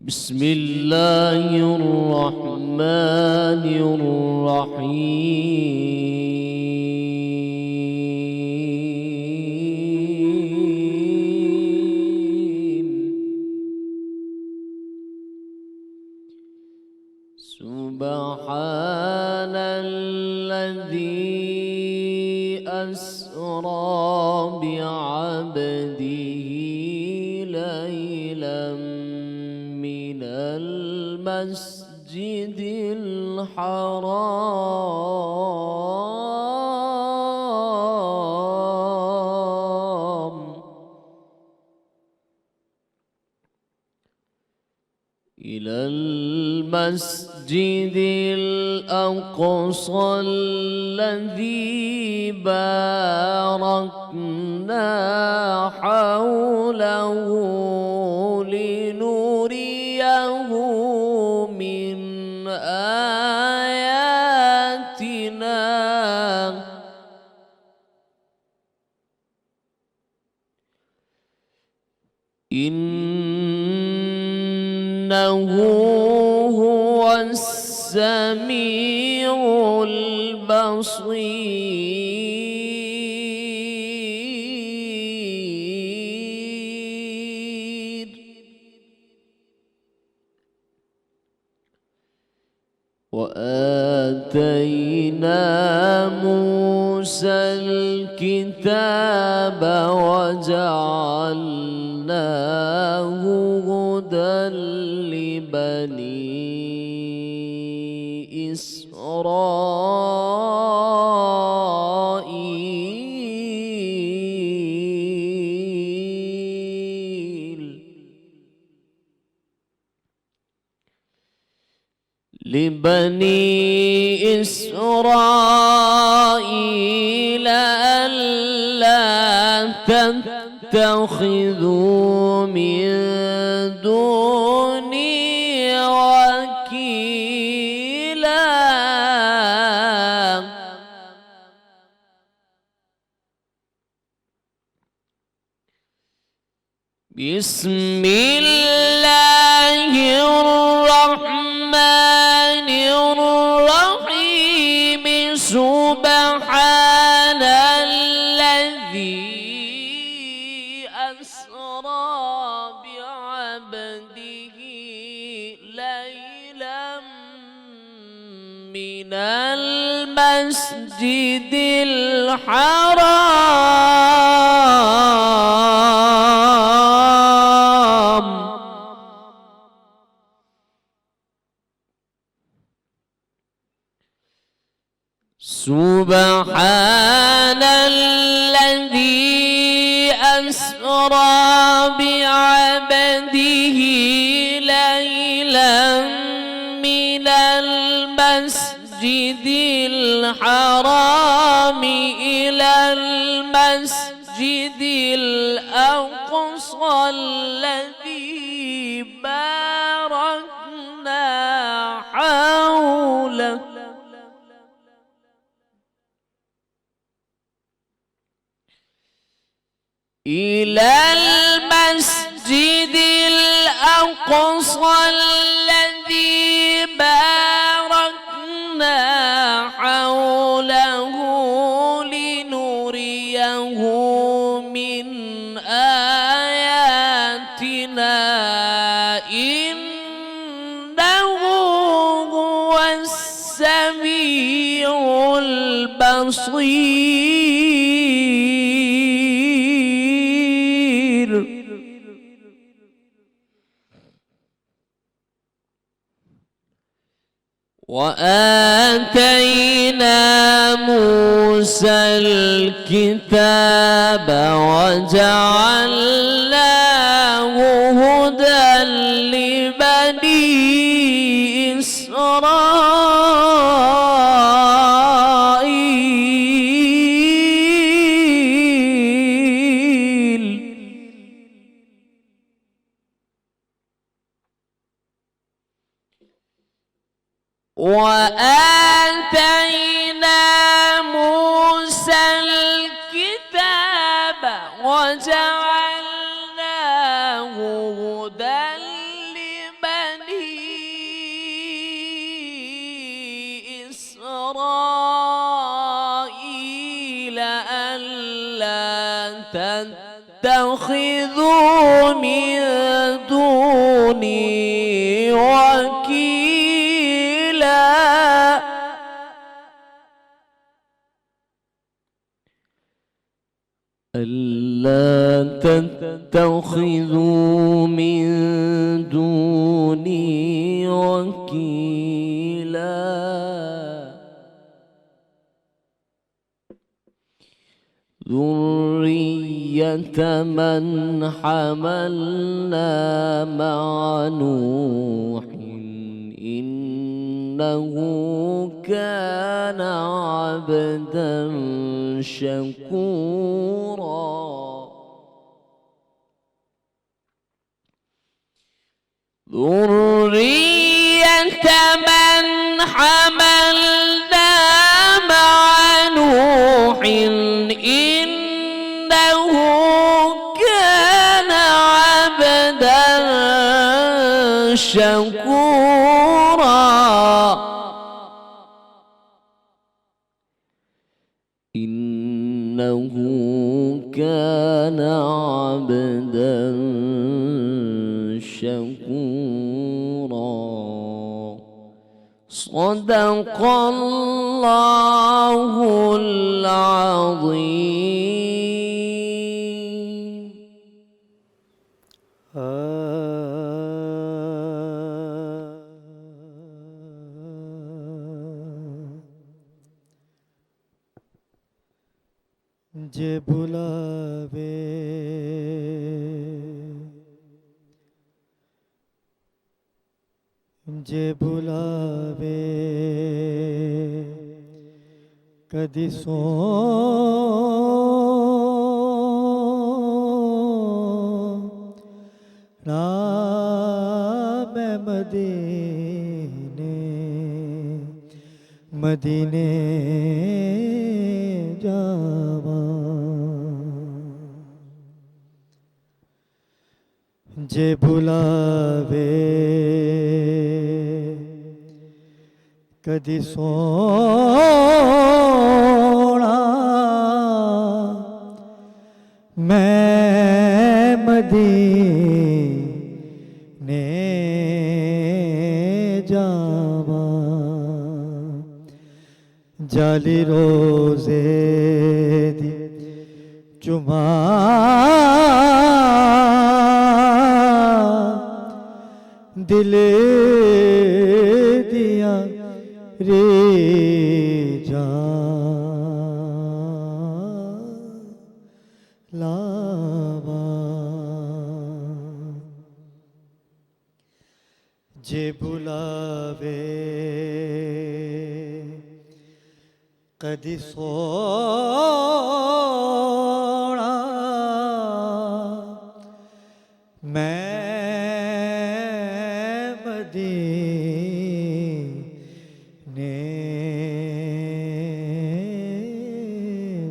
بسم الله الرحمن الرحيم سبحان الذي أسرى بعبده ليلا من المسجد الحرام إلى المسجد الأقصى الذي باركنا حوله لنريه من آياتنا إنه هو السميع البصير وآتينا موسى الكتاب وجعلناه هدى لبني إسرائيل ألا تتخذوا من دوني وكيلا بسم الله الرحمن الرحيم سبحان الذي أسرى بعبده ليلا من المسجد الحرام سبحان الذي أسرى بعبده ليلا من المسجد الحرام إلى المسجد الأقصى الذي باركنا حوله إلى المسجد الأقصى الذي باركنا حوله لنريه من آياتنا إنه هو السميع البصير وآتينا موسى الكتاب وجعلناه هدى لبني إسرائيل وآتينا موسى الكتاب وجعلناه تتخذوا من دوني وكيلا ألا تتخذوا من دوني وكيلا ذرية من حملنا مع نوح إنه كان عبدا شكورا ذرية من حملنا مع نوح إنه كان عبدا شكورا إنه كان عبدا شكورا صدق الله العظيم. جے بلاوے جے بلاوے کدی سونا میں مدینے جاواں جے بلاوے کدی سونا میں مدینے جاواں جالی روزے دی دل دیا ریجاں لاواں جے بلاوے کدی سونا میں مدینے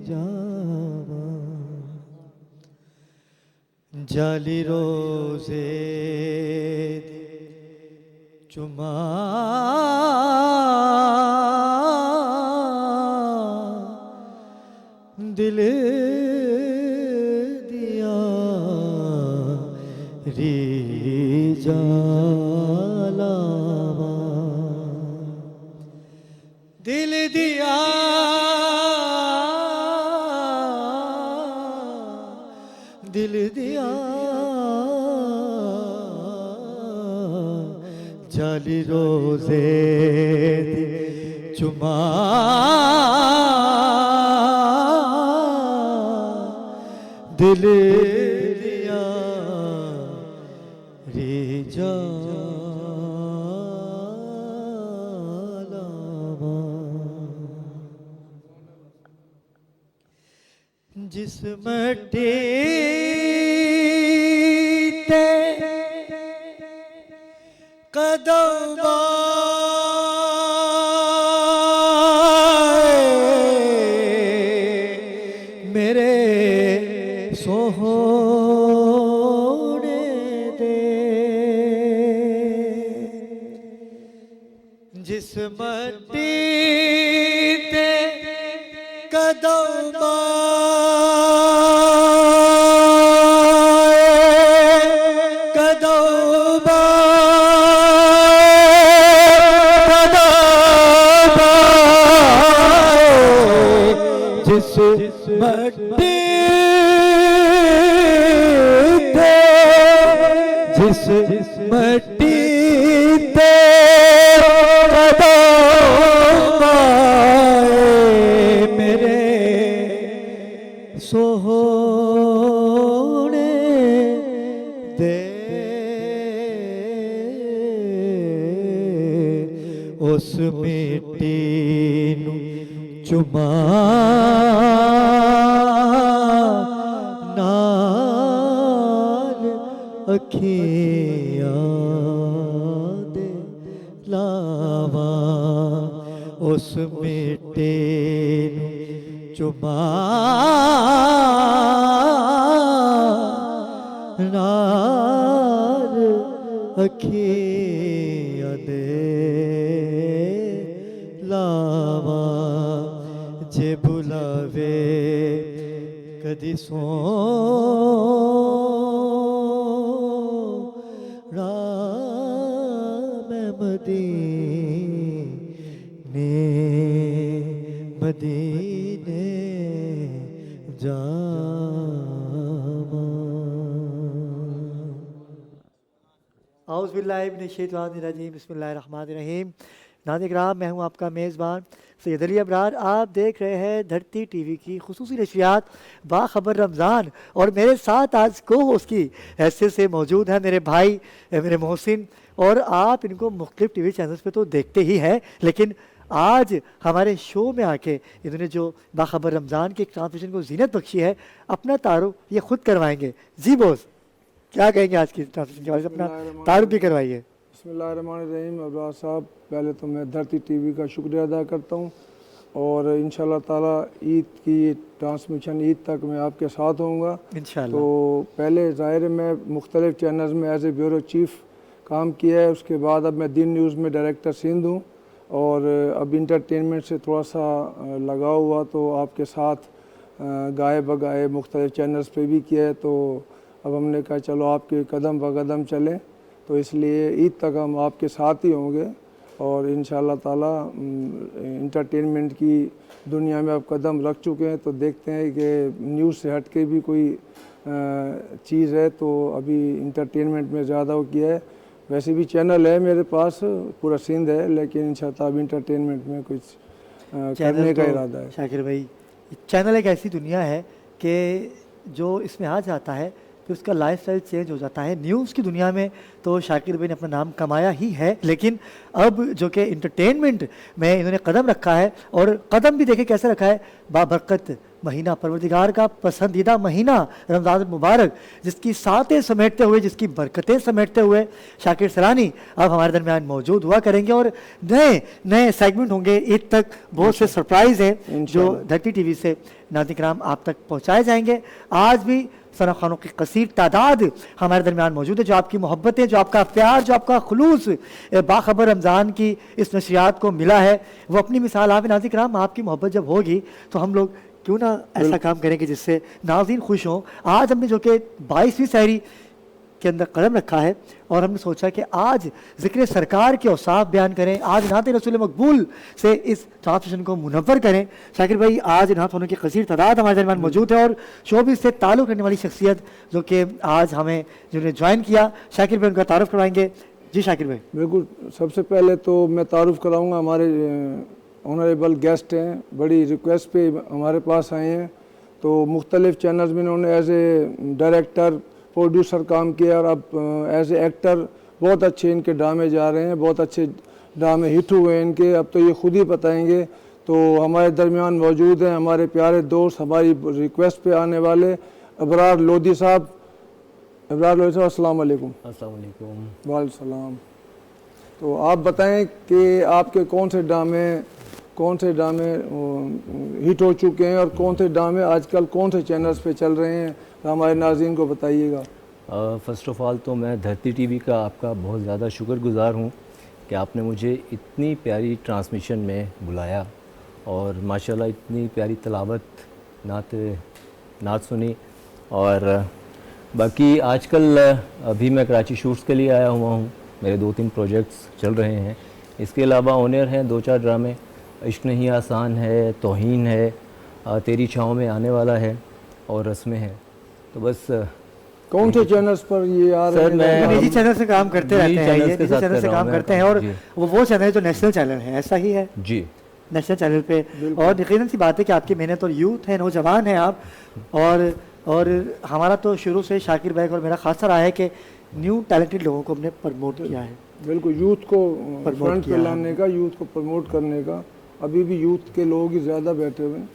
جاواں جالی روزے دل دیا ریجاں دل دیا جالی روزے دل دیا ریجاں جس مٹی تے قدم میرے سوہنے دے جس مٹی تے قدم اس مٹی نو چما نال اکھیاں دے لاواں اس مٹی نو چما نال اکھیاں دے لاواں جے بلاوے کدی سونا میں مدینے جاواں۔ اعوذ باللہ من الشیطان الرجیم، بسم اللہ الرحمن الرحیم۔ ناظرین کرام، میں ہوں آپ کا میزبان سید علی ابرار۔ آپ دیکھ رہے ہیں دھرتی ٹی وی کی خصوصی نشریات باخبر رمضان، اور میرے ساتھ آج کو ہوسٹ کی حیثیت سے موجود ہیں میرے بھائی میرے محسن، اور آپ ان کو مختلف ٹی وی چینلز پہ تو دیکھتے ہی ہیں، لیکن آج ہمارے شو میں آ کے انہوں نے جو باخبر رمضان کی ایک ٹرانسمیشن کو زینت بخشی ہے، اپنا تعارف یہ خود کروائیں گے۔ جی بوس، کیا کہیں گے آج کی ٹرانسمیشن کے بارے میں؟ اپنا تعارف بھی کروائیے۔ بسم اللہ الرحمن الرحیم۔ ابرار صاحب، پہلے تو میں دھرتی ٹی وی کا شکریہ ادا کرتا ہوں، اور انشاءاللہ تعالیٰ عید کی ٹرانسمیشن عید تک میں آپ کے ساتھ ہوں گا انشاءاللہ۔ تو پہلے ظاہر ہے میں مختلف چینلز میں ایز اے بیورو چیف کام کیا ہے، اس کے بعد اب میں دن نیوز میں ڈائریکٹر سندھ ہوں، اور اب انٹرٹینمنٹ سے تھوڑا سا لگاؤ ہوا تو آپ کے ساتھ گائے بگائے مختلف چینلز پہ بھی کیا ہے، تو اب ہم نے کہا چلو آپ کے قدم بہ قدم چلیں، تو اس لیے عید تک ہم آپ کے ساتھ ہی ہوں گے، اور انشاءاللہ تعالیٰ انٹرٹینمنٹ کی دنیا میں اب قدم رکھ چکے ہیں، تو دیکھتے ہیں کہ نیوز سے ہٹ کے بھی کوئی چیز ہے، تو ابھی انٹرٹینمنٹ میں زیادہ وہ کیا ہے۔ ویسے بھی چینل ہے میرے پاس، پورا سندھ ہے، لیکن انشاءاللہ اب انٹرٹینمنٹ میں کچھ کرنے کا ارادہ ہے۔ شاکر بھائی، چینل ایک ایسی دنیا ہے کہ جو اس میں آ جاتا ہے پھر اس کا لائف سٹائل چینج ہو جاتا ہے۔ نیوز کی دنیا میں تو شاکر بھائی نے اپنا نام کمایا ہی ہے، لیکن اب جو کہ انٹرٹینمنٹ میں انہوں نے قدم رکھا ہے، اور قدم بھی دیکھیں کیسے رکھا ہے، بابرکت مہینہ، پروردگار کا پسندیدہ مہینہ رمضان المبارک، جس کی ساتیں سمیٹتے ہوئے، جس کی برکتیں سمیٹتے ہوئے شاکر سرانی اب ہمارے درمیان موجود ہوا کریں گے، اور نئے سیگمنٹ ہوں گے عید تک، بہت سے سرپرائز ہیں جو دھرتی ٹی وی سے ناظرین کرام آپ تک پہنچائے جائیں گے۔ آج بھی ثنا خوانوں کی کثیر تعداد ہمارے درمیان موجود ہے، جو آپ کی محبتیں، جو آپ کا پیار، جو آپ کا خلوص باخبر رمضان کی اس نشریات کو ملا ہے، وہ اپنی مثال آپ ناظرین کرام۔ آپ کی محبت جب ہوگی تو ہم لوگ کیوں نہ ایسا کام کریں کہ جس سے ناظرین خوش ہوں۔ آج ہم نے جو کہ 22ویں سحری کے اندر قدم رکھا ہے، اور ہم نے سوچا کہ آج ذکر سرکار کے اوصاف بیان کریں، آج نعت رسول مقبول سے اس ٹرانسمیشن کو منور کریں۔ شاکر بھائی، آج نعت ہونے کی کثیر تعداد ہمارے درمیان موجود ہے، اور شوبز سے تعلق رکھنے والی شخصیت جو کہ آج ہمیں جنہوں نے جوائن کیا، شاکر بھائی ان کا تعارف کروائیں گے۔ جی شاکر بھائی۔ بالکل، سب سے پہلے تو میں تعارف کراؤں گا، ہمارے آنریبل گیسٹ ہیں، بڑی ریکویسٹ پہ ہمارے پاس آئے ہیں، تو مختلف چینلز میں انہوں نے ایز اے ڈائریکٹر پروڈیوسر کام کیا، اور اب ایز اے ایکٹر بہت اچھے ان کے ڈرامے جا رہے ہیں، بہت اچھے ڈرامے ہٹ ہوئے ہیں ان کے، اب تو یہ خود ہی بتائیں گے۔ تو ہمارے درمیان موجود ہیں ہمارے پیارے دوست، ہماری ریکویسٹ پہ آنے والے ابرار لودھی صاحب۔ ابرار لودھی صاحب، السلام علیکم۔ السلام علیکم۔ وعلیکم السلام۔ تو آپ بتائیں کہ آپ کے کون سے ڈرامے ہٹ ہو چکے ہیں، اور کون سے ڈرامے آج کل کون سے چینلز پہ چل رہے ہیں، ہمارے ناظرین کو بتائیے گا۔ فرسٹ آف آل تو میں دھرتی ٹی وی کا آپ کا بہت زیادہ شکر گزار ہوں کہ آپ نے مجھے اتنی پیاری ٹرانسمیشن میں بلایا، اور ماشاءاللہ اتنی پیاری تلاوت نعت سنی، اور باقی آج کل ابھی میں کراچی شوٹس کے لیے آیا ہوا ہوں، میرے 2-3 پروجیکٹس چل رہے ہیں، اس کے علاوہ آنر ہیں 2-4 ڈرامے، عشق نہیں آسان ہے، توہین ہے، تیری چھاؤں میں آنے والا ہے، اور رسمیں ہیں۔ تو بس کون سے چینلز پر یہ آ رہے ہیں؟ سر میں نجی چینل سے کام کرتے رہتے ہیں، یہ نجی چینل سے کام کرتے ہیں، اور وہ چینل جو نیشنل چینل ہے، ایسا ہی ہے جی، نیشنل چینل پہ۔ اور یقیناً سی بات ہے کہ آپ کی محنت، اور یوتھ ہے، نوجوان ہیں آپ، اور ہمارا تو شروع سے شاکر بھائی اور میرا خاصہ رہا ہے کہ نیو ٹیلنٹڈ لوگوں کو ہم نے پروموٹ کیا ہے۔ بالکل یوتھ کو فرنٹ پہ لانے کا, یوتھ کو پروموٹ کرنے کا. ابھی بھی یوتھ کے لوگ ہی زیادہ بیٹھے ہوئے ہیں.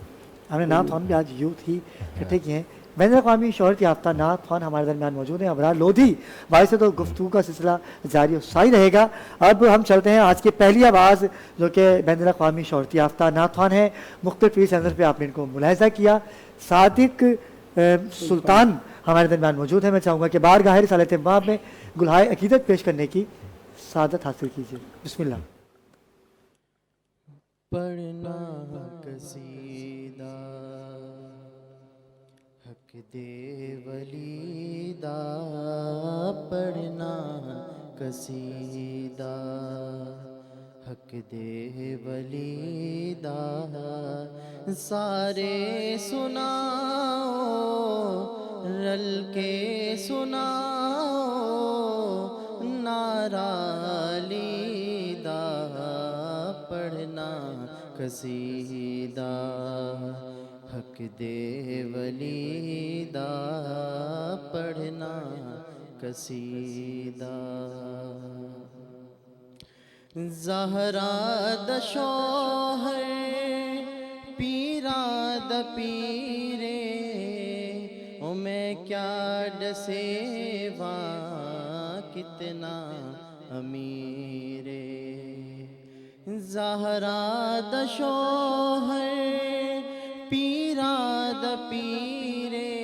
ہم نے نعت خوان بھی آج یوتھ ہی اکٹھے کیے ہیں. بین الاقوامی شہرت یافتہ نعت خوان ہمارے درمیان موجود ہیں ابرار لودھی. باعث تو گفتگو کا سلسلہ جاری و ساری رہے گا. اب ہم چلتے ہیں آج کی پہلی آواز جو کہ بین الاقوامی شہرت یافتہ نعت خوان ہے. مختلف ٹی وی چینل پہ آپ نے ان کو ملاحظہ کیا. صادق سلطان ہمارے درمیان موجود ہیں. میں چاہوں گا کہ بارگاہ رسالت مآب میں گلہائے عقیدت پیش کرنے کی سعادت حاصل کیجیے. بسم اللہ. پڑھنا قصیدہ حق دے ولیدہ, پڑھنا قصیدہ حق دے ولیدہ, سارے سناؤ رل کے سناؤ نعرہ لیدہ, پڑھنا قصیدہ حق دے ولیدہ, پڑھنا قصیدہ. زہرا دا شوہر پیرا دا پیرے, او میں کیا ڈسے وہاں کتنا امیرے. زہرا دا شوہر پیرا دا پیرے,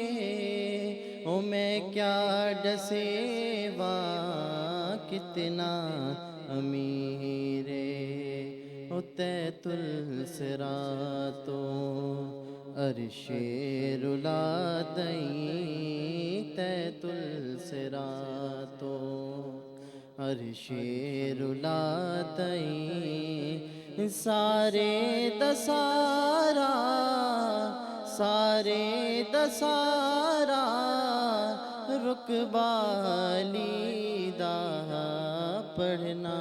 او میں کیا ڈسے وہاں کتنا امیرے. او تیت الصراط عرش رلا دئیں, تیت الصراط عرش رلا دئیں, سارے دسارا سارے دسارا رکبہ لیدہ, پڑھنا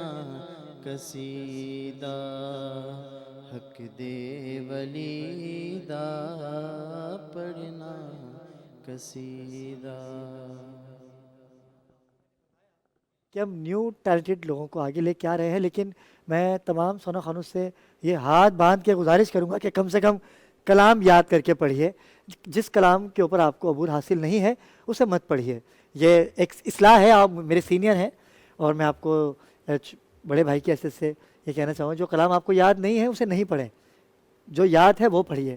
قصیدہ حق دے ولیدہ, پڑھنا قصیدہ. کہ ہم نیو ٹیلنٹڈ لوگوں کو آگے لے کے آ رہے ہیں, لیکن میں تمام سونا خانوں سے یہ ہاتھ باندھ کے گزارش کروں گا کہ کم سے کم کلام یاد کر کے پڑھیے. جس کلام کے اوپر آپ کو عبور حاصل نہیں ہے اسے مت پڑھیے. یہ ایک اصلاح ہے, آپ میرے سینئر ہیں اور میں آپ کو بڑے بھائی کی حیثیت سے یہ کہنا چاہوں گا, جو کلام آپ کو یاد نہیں ہے اسے نہیں پڑھیں, جو یاد ہے وہ پڑھیے.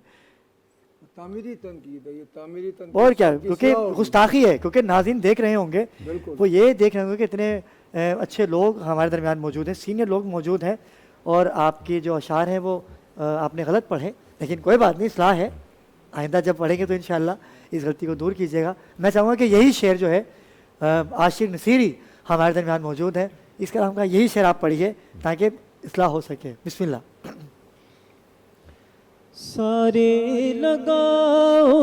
تعمیری تنقید ہے یہ, تعمیری تنقید اور کیا, کیونکہ گستاخی ہے, کیونکہ ناظرین دیکھ رہے ہوں گے, وہ یہ دیکھ رہے ہوں گے کہ اتنے اچھے لوگ ہمارے درمیان موجود ہیں, سینئر لوگ موجود ہیں, اور آپ کے جو اشعار ہیں وہ آپ نے غلط پڑھے. لیکن کوئی بات نہیں, اصلاح ہے, آئندہ جب پڑھیں گے تو انشاءاللہ اس غلطی کو دور کیجیے گا. میں چاہوں گا کہ یہی شعر جو ہے, عاشق نصیری ہمارے درمیان موجود ہے, اس کلام کا یہی شعر آپ پڑھیے تاکہ اصلاح ہو سکے. بسم اللہ. سارے لگاؤ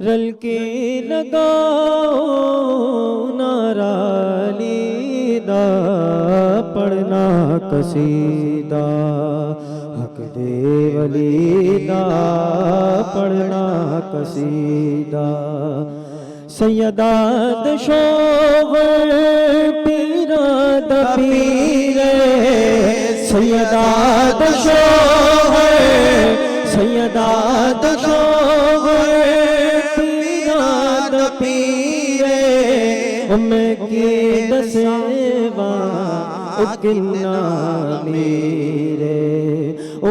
رل کے لگاؤ نعرہ لیدہ, پڑھنا قصیدہ حق دے ولیدہ, پڑھنا قصیدہ. سیدات شوہر پیرا دا پیرے, سیدات شوہر سیدات شوہر پیرا دا پیرے, میں کی دسیوا اکنا میرے,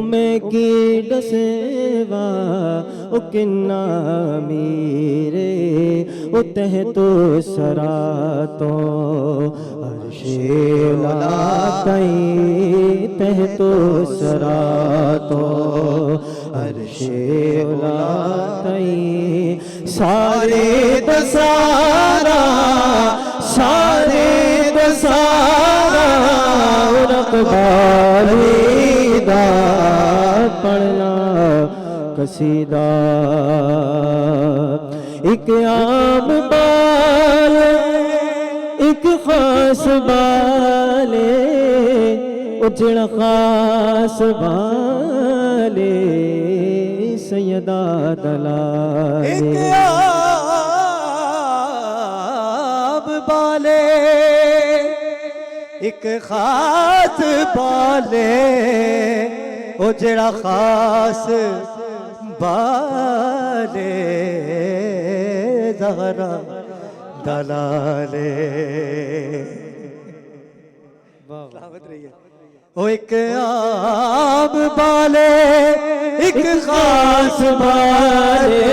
میں کی دسیوا اکنا میرے. تحتو سراتو عرش لا تئیں, تحتو سراتو عرش لا تئیں, سارے دسارا سارے دسارا رقبہ لیدہ, پڑھنا قصیدہ. ایک عام بال ایک خاص بالے, اجڑ خاص بالے سیدہ دلالے. ایک عام ایک خاص بالے او جڑا خاص بالے زہرا دلالے سلامت رہی ہے وہ ایک عام بالے ایک خاص بالے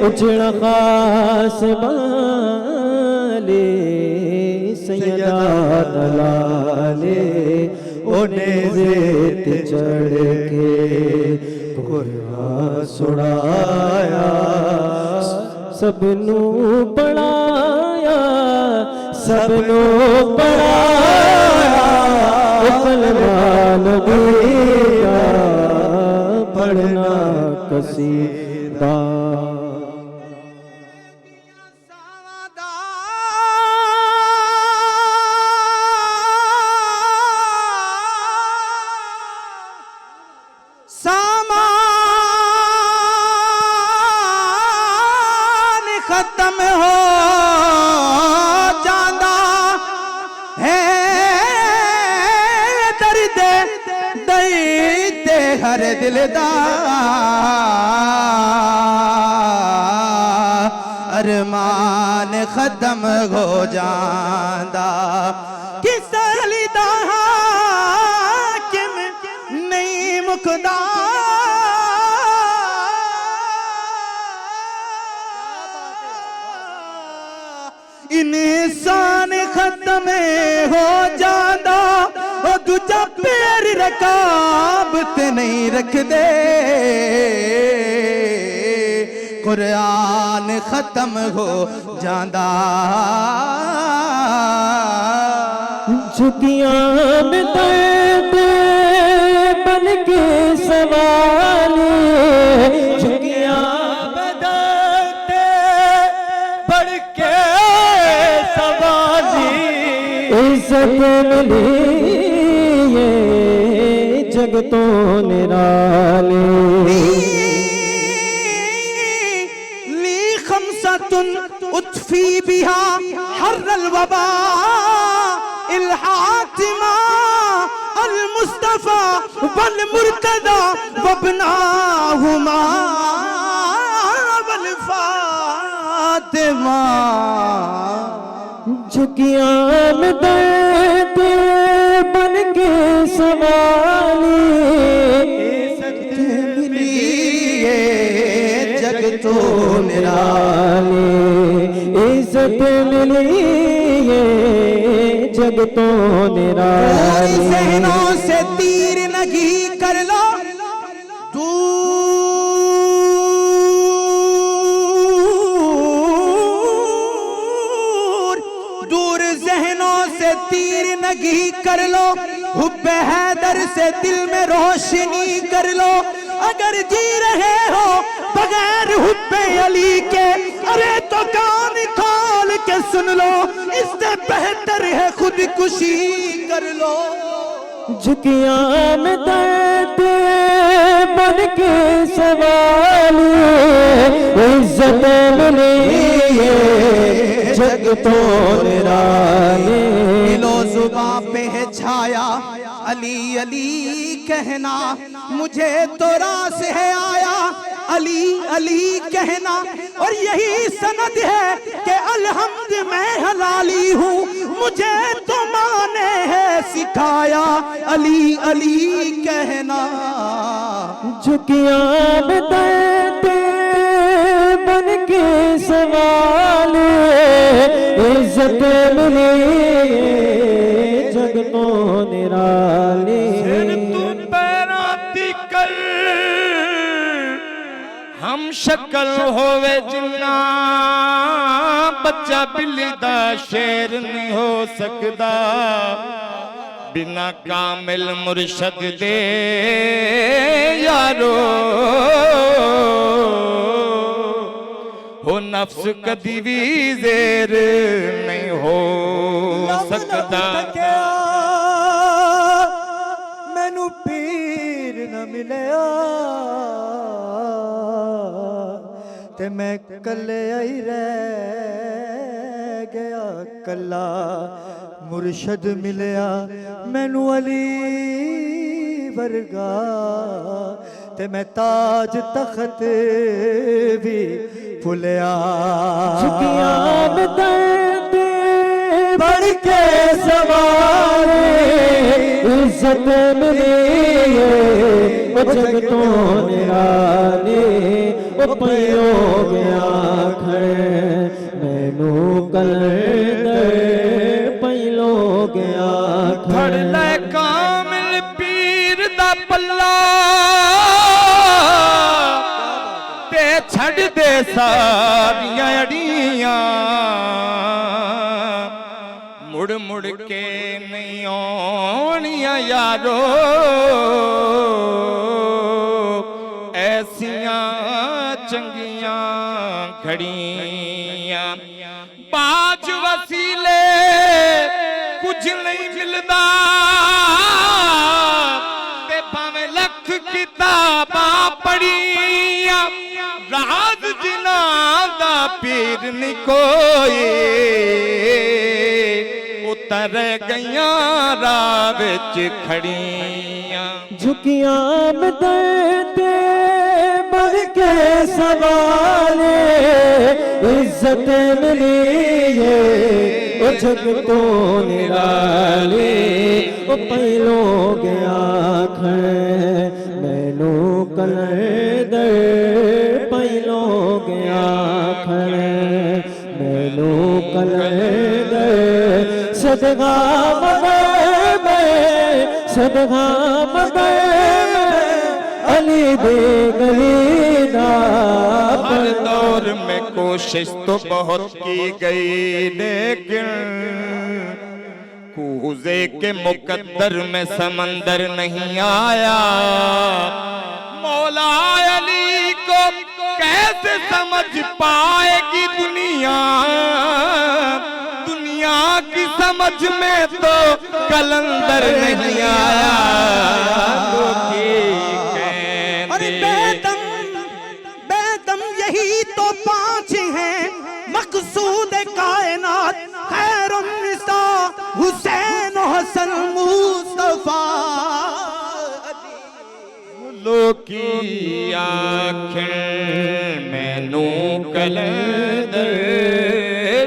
اجڑا خاص بالے سیدہ دلالے انہیں زیت چڑھ کے قرآن سڑایا سب نو پڑھایا سب نو پڑھایا کلمہ نبی کا پڑھنا قصیدہ سامان ختم ہو جاندہ ہے درد دے ہر دل دا ارمان ختم ہو جاندہ کس علی دا حاکم نہیں مکدا انسان ختم ہو جاندہ اور دوجا پیر رکابت نہیں رکھ دے قرآن ختم ہو جاندہ جھکیاں میں درد بن کے سوالی جھکیاں میں درد بڑھ کے سوالی عزت ملی یہ جگ تو نرالی لی خمسة اطفی بها حر الوبا الحاتمہ المصطفى والمرتضى وابناہما والفاطمہ جھکیاں میں درد بن کے سوالی عزت ملی یہ جگ تو نرالی عزت ملی یہ جگ تو نرالی ذہنوں سے تیر نگی کر لو دور ذہنوں سے تیر نگی کر لو حب حیدر سے دل میں روشنی کر لو اگر جی رہے ہو بغیر حب علی کے ارے تو کان کھول کے سن لو اس سے بہتر ہے خودکشی کر لو جھکیاں میں درد بن کے سوالی عزت ملی یہ جگ تو نرالی دلو زباں پہ ہے چھایا علی علی کہنا مجھے تو راس ہے آیا علی علی کہنا اور یہی سند ہے کہ الحمد میں حلالی ہوں مجھے تو ماں نے ہے سکھایا علی علی کہنا جھکیاں میں درد بن کے سوالی عزت ملی جگ تو نرالی ہم شکل ہوئے جنہ بچہ بلی دا شیر نہیں ہو سکدا بنا کامل مرشد دے یارو ہو نفس کدی بھی زیر نہیں ہو سکدا مینو پیر نہ ملیا تے میں کلے ہی رہ گیا کلا مرشد ملیا مینو علی ورگا تے میں تاج تخت بھی بھولیا جھکیاں میں درد بڑھ کے سوار عزت ملی وہ جگ تو نرالی وہ پیو گیا کھڑے مینو کلندر پیلو گیا پھڑ کھڑے لے کامل پیر دا پلا تے چھڑ دے ساریاں اڑیاں مڑ مڑ کے نہیں آنیاں یارو ایسیاں چنگیاں گھڑیاں باج وسیلے کچھ نہیں ملدا تے بھاویں لکھ کتاباں پڑھیاں راز جناں دا پیر نہیں کوئی اتر گئیاں راہ وچ کھڑیاں جھکیاں میں درد بڑھ کے سوال عزت ملی وہ جگ تو نرالی وہ پہلو گیا کھڑے مینو کلندر پہلو گیا کھڑے مینو کلندر صدقہ مگر میں صدقہ مگر میں علی دے گلی دا ہر دور میں کوشش تو بہت کی گئی لیکن کوزے کے مقدر میں سمندر نہیں آیا مولا علی کو کیسے سمجھ پائے گی دنیا دنیا کی سمجھ میں تو کلندر نہیں آیا ارے بے دم یہی تو پانچ ہیں مقصود کائنات خیر النساء حسین و حسن مصطفیٰ لو کی آنکھیں مینو کلندر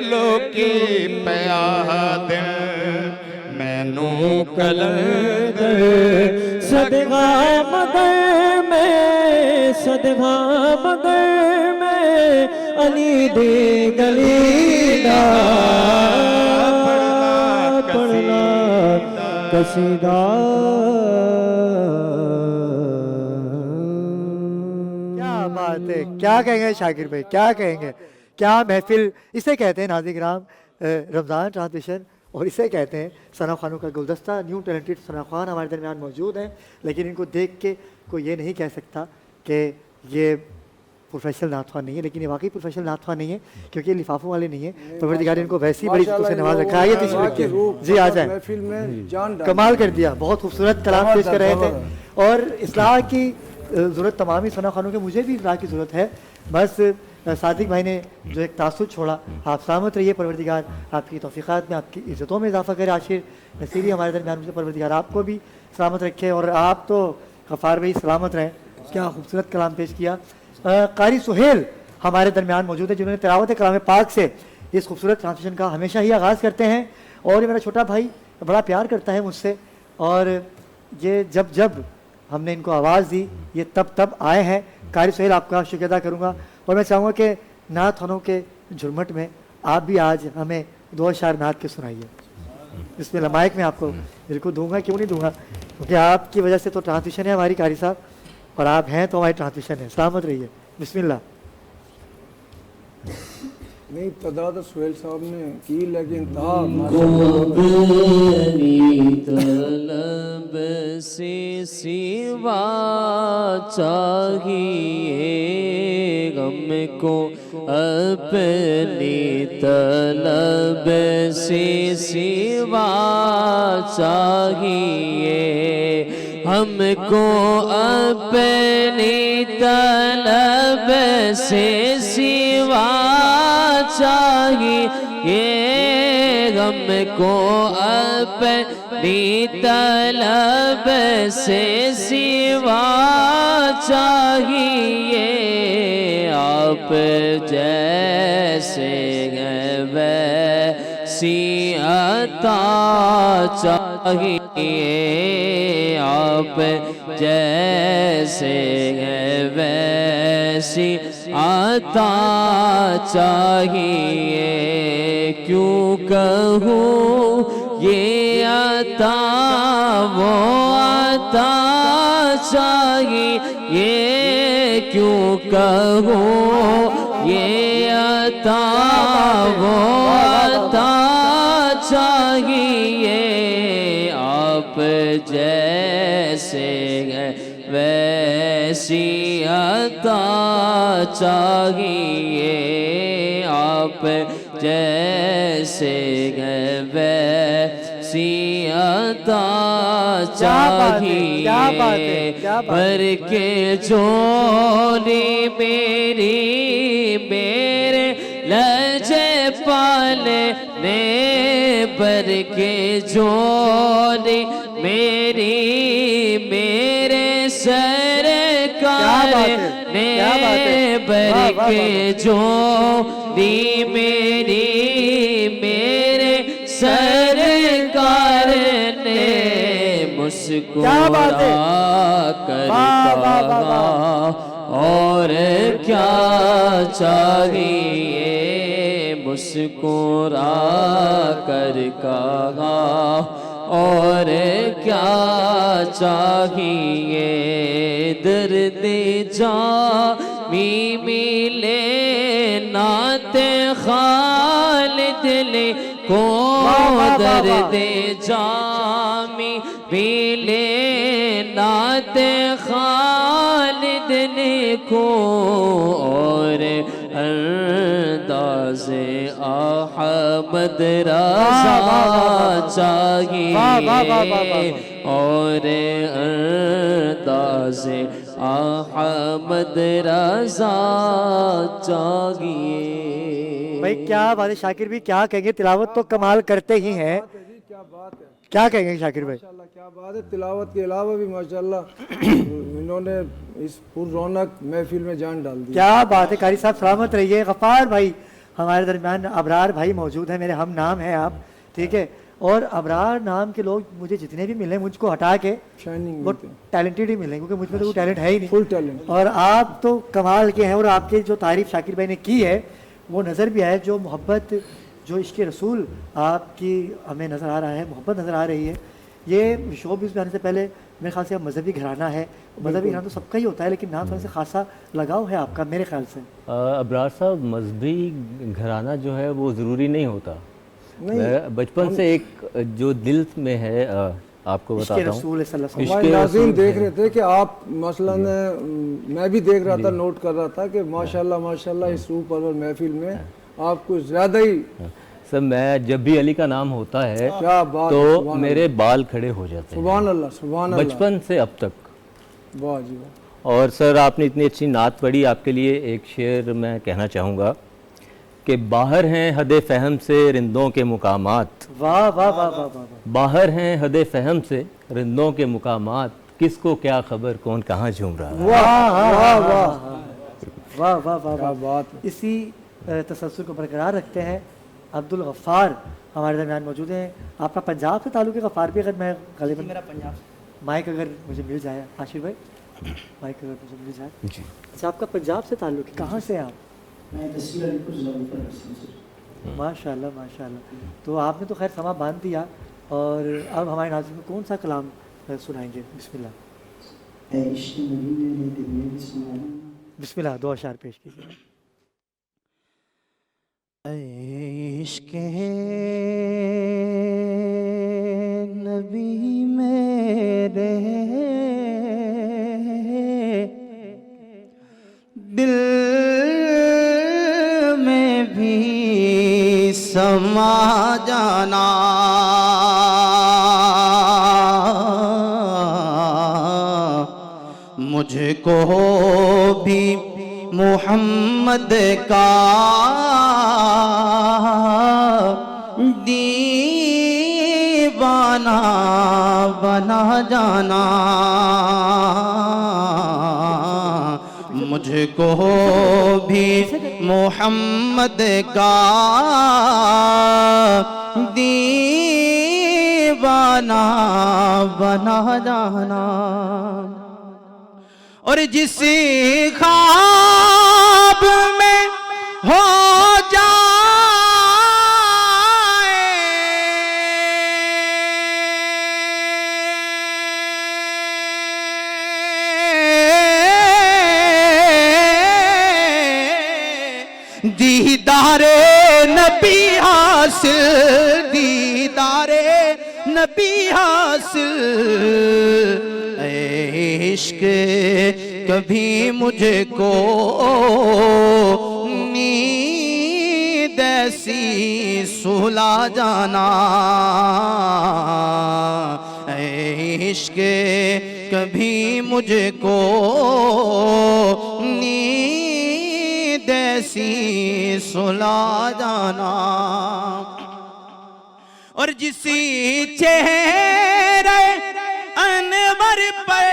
لو کی پیاد مینو کلندر صدقہ مگر میں صدقہ مگر میں علی دی گلی دا پڑھنا قصیدہ کیا بات ہے، کیا کہیں گے شاکر بھائی، کیا کہیں گے، کیا محفل اسے کہتے ہیں ناظرین کرام، رمضان ٹرانسمیشن، اور اسے کہتے ہیں ثنا خوانوں کا گلدستہ۔ نیو ٹیلنٹڈ ثنا خوان ہمارے درمیان موجود ہیں، لیکن ان کو دیکھ کے کوئی یہ نہیں کہہ سکتا کہ یہ پروفیشنل نعت خوان نہیں ہے، لیکن یہ واقعی پروفیشنل نعت خوان نہیں ہے کیونکہ یہ لفافوں والے نہیں ہیں۔ پروردگار نے ان کو ویسی بڑی چیزوں سے نواز رکھا ہے۔ یہ تشریف رکھیے جی، آ جائیں۔ محفل میں جان ڈال کمال کر دیا، بہت خوبصورت کلام پیش کر رہے تھے، اور اصلاح کی ضرورت تمام ہی ثنا خوانوں کے، مجھے بھی اصلاح کی ضرورت ہے۔ بس صادق بھائی نے جو ایک تاثر چھوڑا، آپ سلامت رہیے، پروردگار آپ کی توفیقات میں، آپ کی عزتوں میں اضافہ کرے۔ عاشر نصیری ہمارے درمیان سے، پروردگار آپ کو بھی سلامت رکھے، اور آپ تو غفار بھائی سلامت رہیں۔ کیا خوبصورت کلام پیش کیا۔ قاری سہیل ہمارے درمیان موجود ہے، جنہوں نے تلاوت کلام پاک سے اس خوبصورت ٹرانسمیشن کا ہمیشہ ہی آغاز کرتے ہیں، اور یہ میرا چھوٹا بھائی بڑا پیار کرتا ہے مجھ سے، اور یہ جب ہم نے ان کو آواز دی یہ تب آئے ہیں۔ قاری سہیل آپ کا شکریہ ادا کروں گا، اور میں چاہوں گا کہ نعت خوانوں کے جھرمٹ میں آپ بھی آج ہمیں دو اشعار نعت کے سنائیے۔ بسم اللہ، مائک میں آپ کو بالکل دوں گا، کیوں نہیں دوں گا، کیونکہ آپ کی وجہ سے تو ٹرانسمیشن ہے ہماری قاری صاحب، اور آپ ہیں تو ہماری ٹرانسمیشن ہے۔ سلامت رہیے، بسم اللہ۔ نہیں ابتدا تو سہیل صاحب نے کی، لیکن تھا اپنی طلب سے سوا چاہیے غم کو، اپنی طلب سے سوا چاہیے ہم کو اپنی طلب سے سوا چاہیے، ہم کو اپنی طلب سے سوا چاہیے، آپ جیسے ہیں ویسی عطا چاہیے، آپ جیسے ہیں ویسی عطا چاہیے، کیوں کہوں یہ عطا وہ عطا چاہیے، کیوں کہوں یہ عطا وہ عطا چاہیے، آپ جیسے ہیں ویسی عطا چاہیے، آپ جیسے ہیں ویسی عطا چاہیے، بھر کے جھولی میری میرے لہجے پالے نے، بھر کے جھولی میری میرے سرکار نے، بھر کے جھولی میری میرے سرکار نے، مسکرا کر کہا اور کیا چاہیے، مسکرا کر کہا اور کیا چاہیے، درد جامی ملے نعت خالد لے کو، درد جامی ملے نعت خالد لے کو، اور انداز احمد رضا چاہیے، اور انداز احمد رضا چاہیے۔ بھائی کیا بات ہے شاکر بھی، کیا کہیں گے، تلاوت تو کمال کرتے ہی ہیں، کیا بات ہے، کیا کہیں گے شاکر بھائی؟ ماشاءاللہ کیا بات ہے، تلاوت کے علاوہ بھی ماشاءاللہ انہوں نے اس پر رونق محفل میں جان ڈال دی۔ کیا بات ہے، قاری صاحب سلامت رہیے۔ غفار بھائی ہمارے درمیان، ابرار بھائی موجود ہیں، میرے ہم نام ہیں آپ، ٹھیک ہے، اور ابرار نام کے لوگ مجھے جتنے بھی ملے مجھ کو ہٹا کے وہ ٹیلنٹڈ ہی ملیں، کیونکہ مجھ میں تو کوئی ٹیلنٹ ہے ہی نہیں، فل ٹیلنٹ، اور آپ تو کمال کے ہیں، اور آپ کی جو تعریف شاکر بھائی نے کی ہے وہ نظر بھی آئے، جو محبت، جو عشق رسول آپ کی ہمیں نظر آ رہا ہے، محبت نظر آ رہی ہے۔ یہ شوبز میں آنے سے پہلے میرے خیال سے مذہبی گھرانہ ہے، مذہبی گھرانہ تو سب کا ہی ہوتا ہے، لیکن نام سننے سے خاصا لگاؤ ہے آپ کا میرے خیال سے۔ ابرار صاحب، مذہبی گھرانہ جو ہے وہ ضروری نہیں ہوتا، بچپن سے ایک جو دل میں ہے، آپ کو بتاتا ہوں، رسول صلی اللہ علیہ وسلم، ہمارے ناظرین دیکھ رہے تھے کہ آپ مثلاً میں بھی دیکھ رہا تھا، نوٹ کر رہا تھا کہ ماشاءاللہ ماشاءاللہ اس روح پرور محفل میں آپ کو زیادہ ہی سر، میں جب بھی علی کا نام ہوتا ہے کیا بات، تو میرے بال کھڑے ہو جاتے ہیں، سبحان اللہ سبحان اللہ، بچپن سے اب تک۔ واہ جی واہ۔ اور سر، آپ نے اتنی اچھی نعت پڑھی، آپ کے لیے ایک شعر میں کہنا چاہوں گا کہ باہر ہیں حد فہم سے رندوں کے مقامات، واہ واہ واہ واہ واہ، باہر ہیں حد فہم سے رندوں کے مقامات، کس کو کیا خبر کون کہاں جھوم رہا ہے۔ واہ واہ واہ واہ واہ واہ کیا بات ہے۔ اسی تسلسل کو برقرار رکھتے ہیں، عبد الغفار ہمارے درمیان موجود ہیں۔ آپ کا پنجاب سے تعلق ہے غفار بھی؟ اگر میں غالباً میرا پنجاب، مائک اگر مجھے مل جائے، عاشر بھائی مائک اگر مجھے مل جائے۔ اچھا، آپ کا پنجاب سے تعلق ہے، کہاں سے ہیں آپ؟ میں تصویر علی پور ضلع پر ماشاء اللہ ماشاء اللہ، تو آپ نے تو خیر سما باندھ دیا، اور اب ہمارے ناظرین کو کون سا کلام سنائیں گے؟ بسم اللہ، اے عشق نبی میرے دل میں بھی سنا، بسم اللہ، دو اشعار پیش کیجیے۔ اے عشق نبی میرے دل میں بھی سما جانا، مجھ کو بھی محمد کا دیوانہ بنا جانا، مجھ کو بھی محمد کا دیوانہ بنا جانا، اور جس خواب میں ہو دیدار نبی حاصل، دیدار نبی حاصل، اے عشق کبھی مجھ کو نیند ایسی سلا جانا، اے عشق کبھی مجھ کو نیند ایسی سلا جانا، اور جسی چہرے انور پر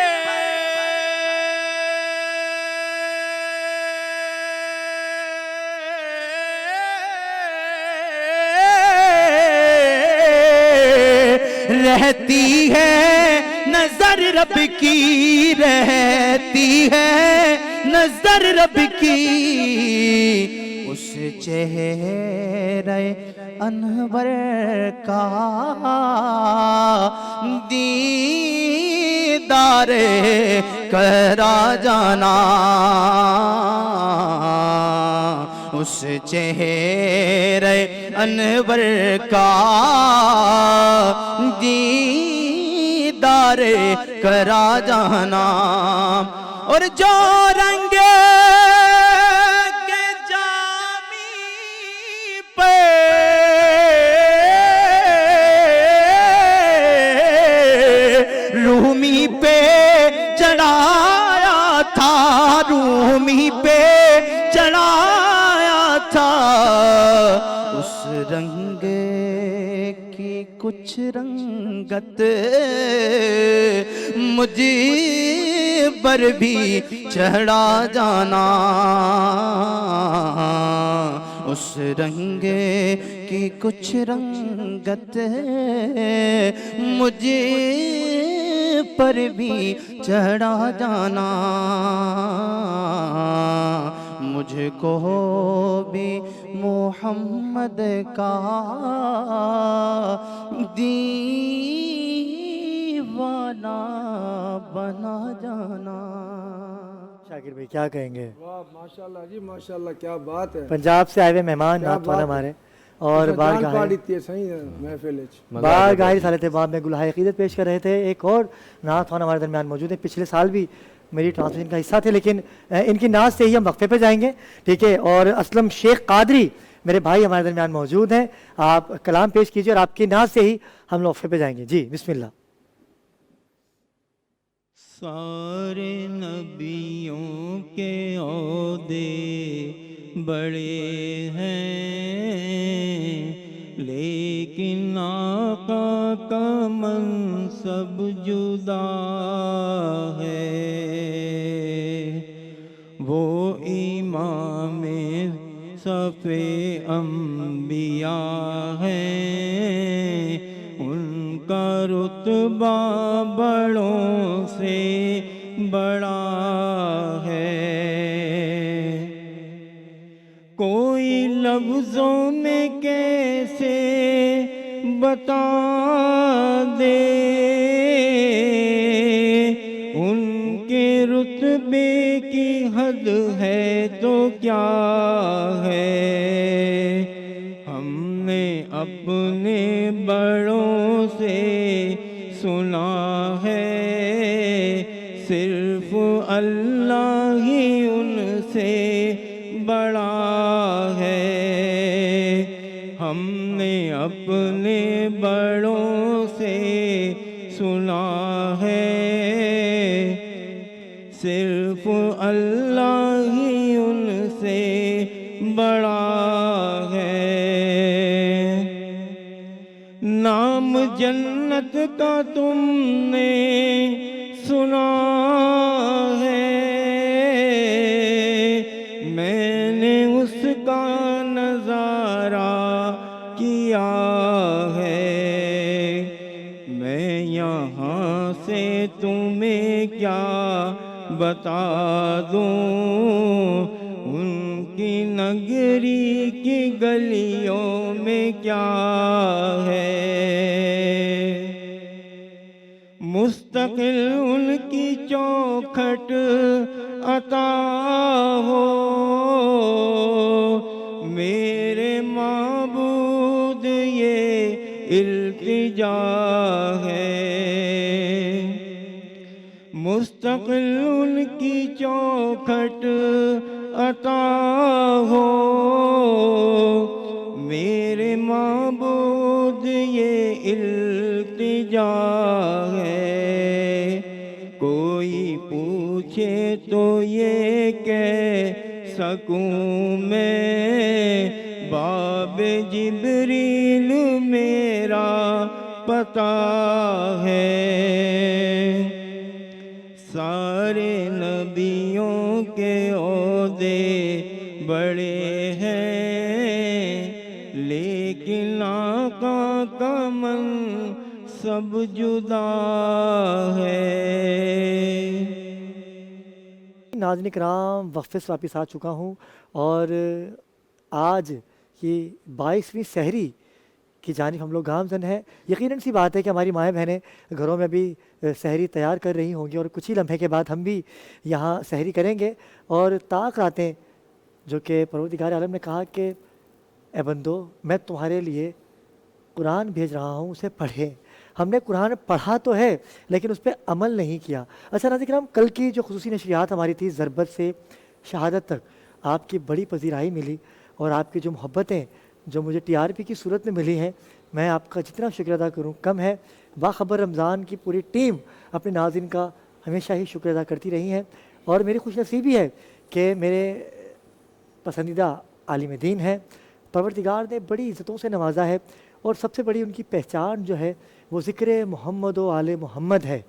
رہتی ہے نظر رب کی، رہتی ہے نظر رب کی، اس چہرے انور کا دیدار کرا جانا، اس چہرے انور کا دیدار کرا جانا، اور جو رنگ کے جامی پہ رومی پہ چڑھایا تھا، رومی پہ چڑھایا تھا، اس رنگ کی کچھ رنگت مجھے پر بھی چڑھا جانا، اس رنگ کی کچھ رنگت مجھے پر بھی چڑھا جانا، مجھ کو بھی محمد کا دیوانہ بنا جانا۔ شاکر بھائی کیا کہیں گے؟ واہ ماشاءاللہ جی ماشاءاللہ، کیا بات ہے۔ پنجاب سے آئے ہوئے مہمان نعت خوان ہمارے، اور بار گاہر رسالت باب میں گلہائے عقیدت پیش کر رہے تھے۔ ایک اور نعت خوان ہمارے درمیان موجود ہیں، پچھلے سال بھی میری ٹرانسمیشن کا حصہ تھے، لیکن ان کی نعت سے ہی ہم وقفے پہ جائیں گے، ٹھیک ہے؟ اور اسلم شیخ قادری میرے بھائی ہمارے درمیان موجود ہیں، آپ کلام پیش کیجیے اور آپ کی نعت سے ہی ہم لوگ وقفے پہ جائیں گے۔ جی بسم اللہ۔ سارے نبیوں کے عہدے بڑے ہیں، لیکن آقا کا منصب جدا ہے، وہ امام صف انبیاء ہیں، ان کا رتبہ بڑوں سے بڑا ہے، کوئی لفظوں میں کیسے بتا دے ان کے رتبے کی حد ہے تو کیا ہے، ہم نے اپنے بڑوں سے سنا ہے، صرف اللہ ہی ان سے بڑا ہے، ہم نے اپنے بڑوں سے سنا ہے، صرف ہے، نام جنت کا تم نے سنا ہے، میں نے اس کا نظارہ کیا ہے، میں یہاں سے تمہیں کیا بتا دوں، ان کی نگری کی گلیوں میں کیا ہے، مستقل ان کی چوکھٹ عطا ہو، میرے معبود یہ التجا ہے، مستقل ان کی چوکھٹ عطا ہو، میرے معبود یہ التجا ہے، کوئی پوچھے تو یہ کہہ سکوں میں، باب جبریل میرا پتہ ہے، سارے نبیوں کے عہدے بڑے ہیں، لیکن آقا کا منصب جدا ہے۔ ناظرین کرام، وقفے سے واپس آ چکا ہوں اور آج یہ 22ویں سحری کی جانب ہم لوگ گامزن ہیں۔ یقیناً سی بات ہے کہ ہماری مائیں بہنیں گھروں میں ابھی سحری تیار کر رہی ہوں گی اور کچھ ہی لمحے کے بعد ہم بھی یہاں سحری کریں گے، اور طاق راتیں جو کہ پروردگار عالم نے کہا کہ اے بندو میں تمہارے لیے قرآن بھیج رہا ہوں، اسے پڑھیں۔ ہم نے قرآن پڑھا تو ہے لیکن اس پہ عمل نہیں کیا۔ اچھا ناظرین کرام، کل کی جو خصوصی نشریات ہماری تھی ضربت سے شہادت تک، آپ کی بڑی پذیرائی ملی اور آپ کی جو محبتیں جو مجھے TRP کی صورت میں ملی ہیں، میں آپ کا جتنا شکر ادا کروں کم ہے۔ باخبر رمضان کی پوری ٹیم اپنے ناظرین کا ہمیشہ ہی شکر ادا کرتی رہی ہیں، اور میری خوش نصیبی ہے کہ میرے پسندیدہ عالم دین ہیں، پروردگار نے بڑی عزتوں سے نوازا ہے، اور سب سے بڑی ان کی پہچان جو ہے وہ ذکر محمد و آل محمد ہے۔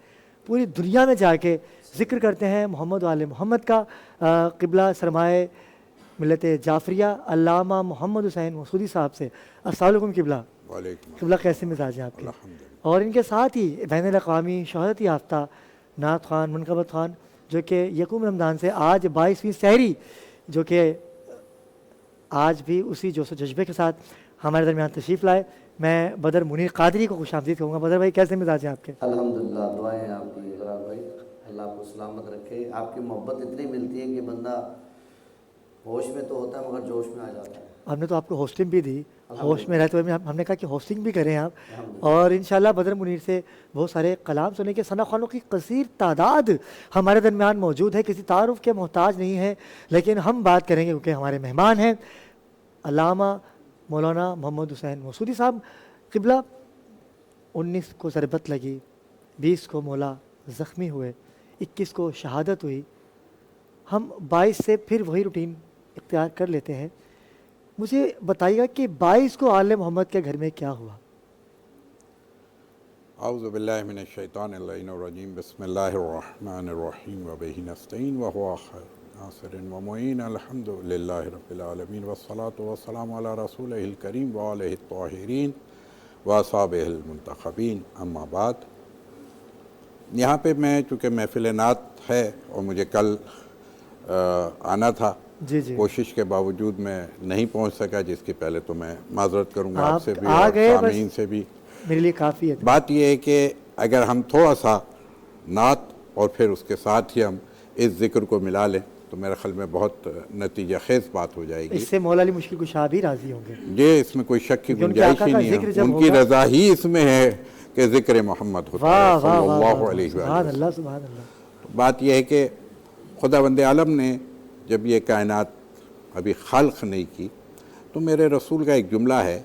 پوری دنیا میں جا کے ذکر کرتے ہیں محمد و آل محمد کا۔ قبلہ سرمائے ملت جعفریہ علامہ محمد حسین مسعودی صاحب سے السلام علیکم قبلہ۔ قبلہ کیسے مزاج ہیں آپ کے؟ اور ان کے ساتھ ہی بین الاقوامی شہرت یافتہ نعت خوان منقبت خوان، جو کہ یکم رمضان سے آج 22ویں سحری، جو کہ آج بھی اسی جوش و جذبے کے ساتھ ہمارے درمیان تشریف لائے، میں بدر منیر قادری کو خوش آمدید کہوں گا۔ بدر بھائی کیسے مزاج ہیں آپ کے؟ الحمدللہ، دعائیں ہیں آپ کی اقرار بھائی، اللہ آپ کو سلامت رکھے۔ آپ کی محبت اتنی ملتی ہے کہ بندہ ہوش میں تو ہوتا ہے مگر جوش میں آ جاتا ہے۔ ہم نے تو آپ کو ہوسٹنگ بھی دی، ہوش میں رہتے ہوئے ہم نے کہا کہ ہوسٹنگ بھی کریں آپ، اور انشاءاللہ بدر منیر سے بہت سارے کلام سننے کے ثنا خوانوں کی کثیر تعداد ہمارے درمیان موجود ہے، کسی تعارف کے محتاج نہیں ہے، لیکن ہم بات کریں گے کیونکہ ہمارے مہمان ہیں علامہ مولانا محمد حسین مسعودی صاحب۔ قبلہ 19 کو ضربت لگی، 20 کو مولا زخمی ہوئے، 21 کو شہادت ہوئی، ہم 22 سے پھر وہی روٹین اختیار کر لیتے ہیں۔ مجھے بتائیے گا کہ 22 کو آل محمد کے گھر میں کیا ہوا؟ اعوذ باللہ من الشیطان اللعین الرجیم، بسم اللہ الرحمن الرحیم، وبہ نستعین وہو خیر ناصر ومعین، الحمد للہ رب العالمین، والصلاة والسلام علی رسولہ الکریم وآلہ الطاہرین واصحابہ المنتخبین، اما بعد۔ یہاں پہ میں چونکہ محفل نعت ہے اور مجھے کل آنا تھا، کوشش کے باوجود میں نہیں پہنچ سکا، جس کی پہلے تو میں معذرت کروں گا آپ سے بھی اور سامعین سے بھی۔ میرے لیے کافی ہے۔ بات یہ ہے کہ اگر ہم تھوڑا سا نعت اور پھر اس کے ساتھ ہی ہم اس ذکر کو ملا لیں تو میرے خیال میں بہت نتیجہ خیز بات ہو جائے گی۔ اس سے مولا علی مشکل کشا بھی راضی ہوں گے؟ یہ اس میں کوئی شک کی گنجائش ہی نہیں ہے، ان کی رضا ہی اس میں ہے کہ ذکر محمد ہوتا ہے صلی اللہ علیہ وسلم۔ سبحان اللہ سبحان اللہ۔ بات یہ ہے کہ خداوند عالم نے جب یہ کائنات ابھی خلق نہیں کی تو میرے رسول کا ایک جملہ ہے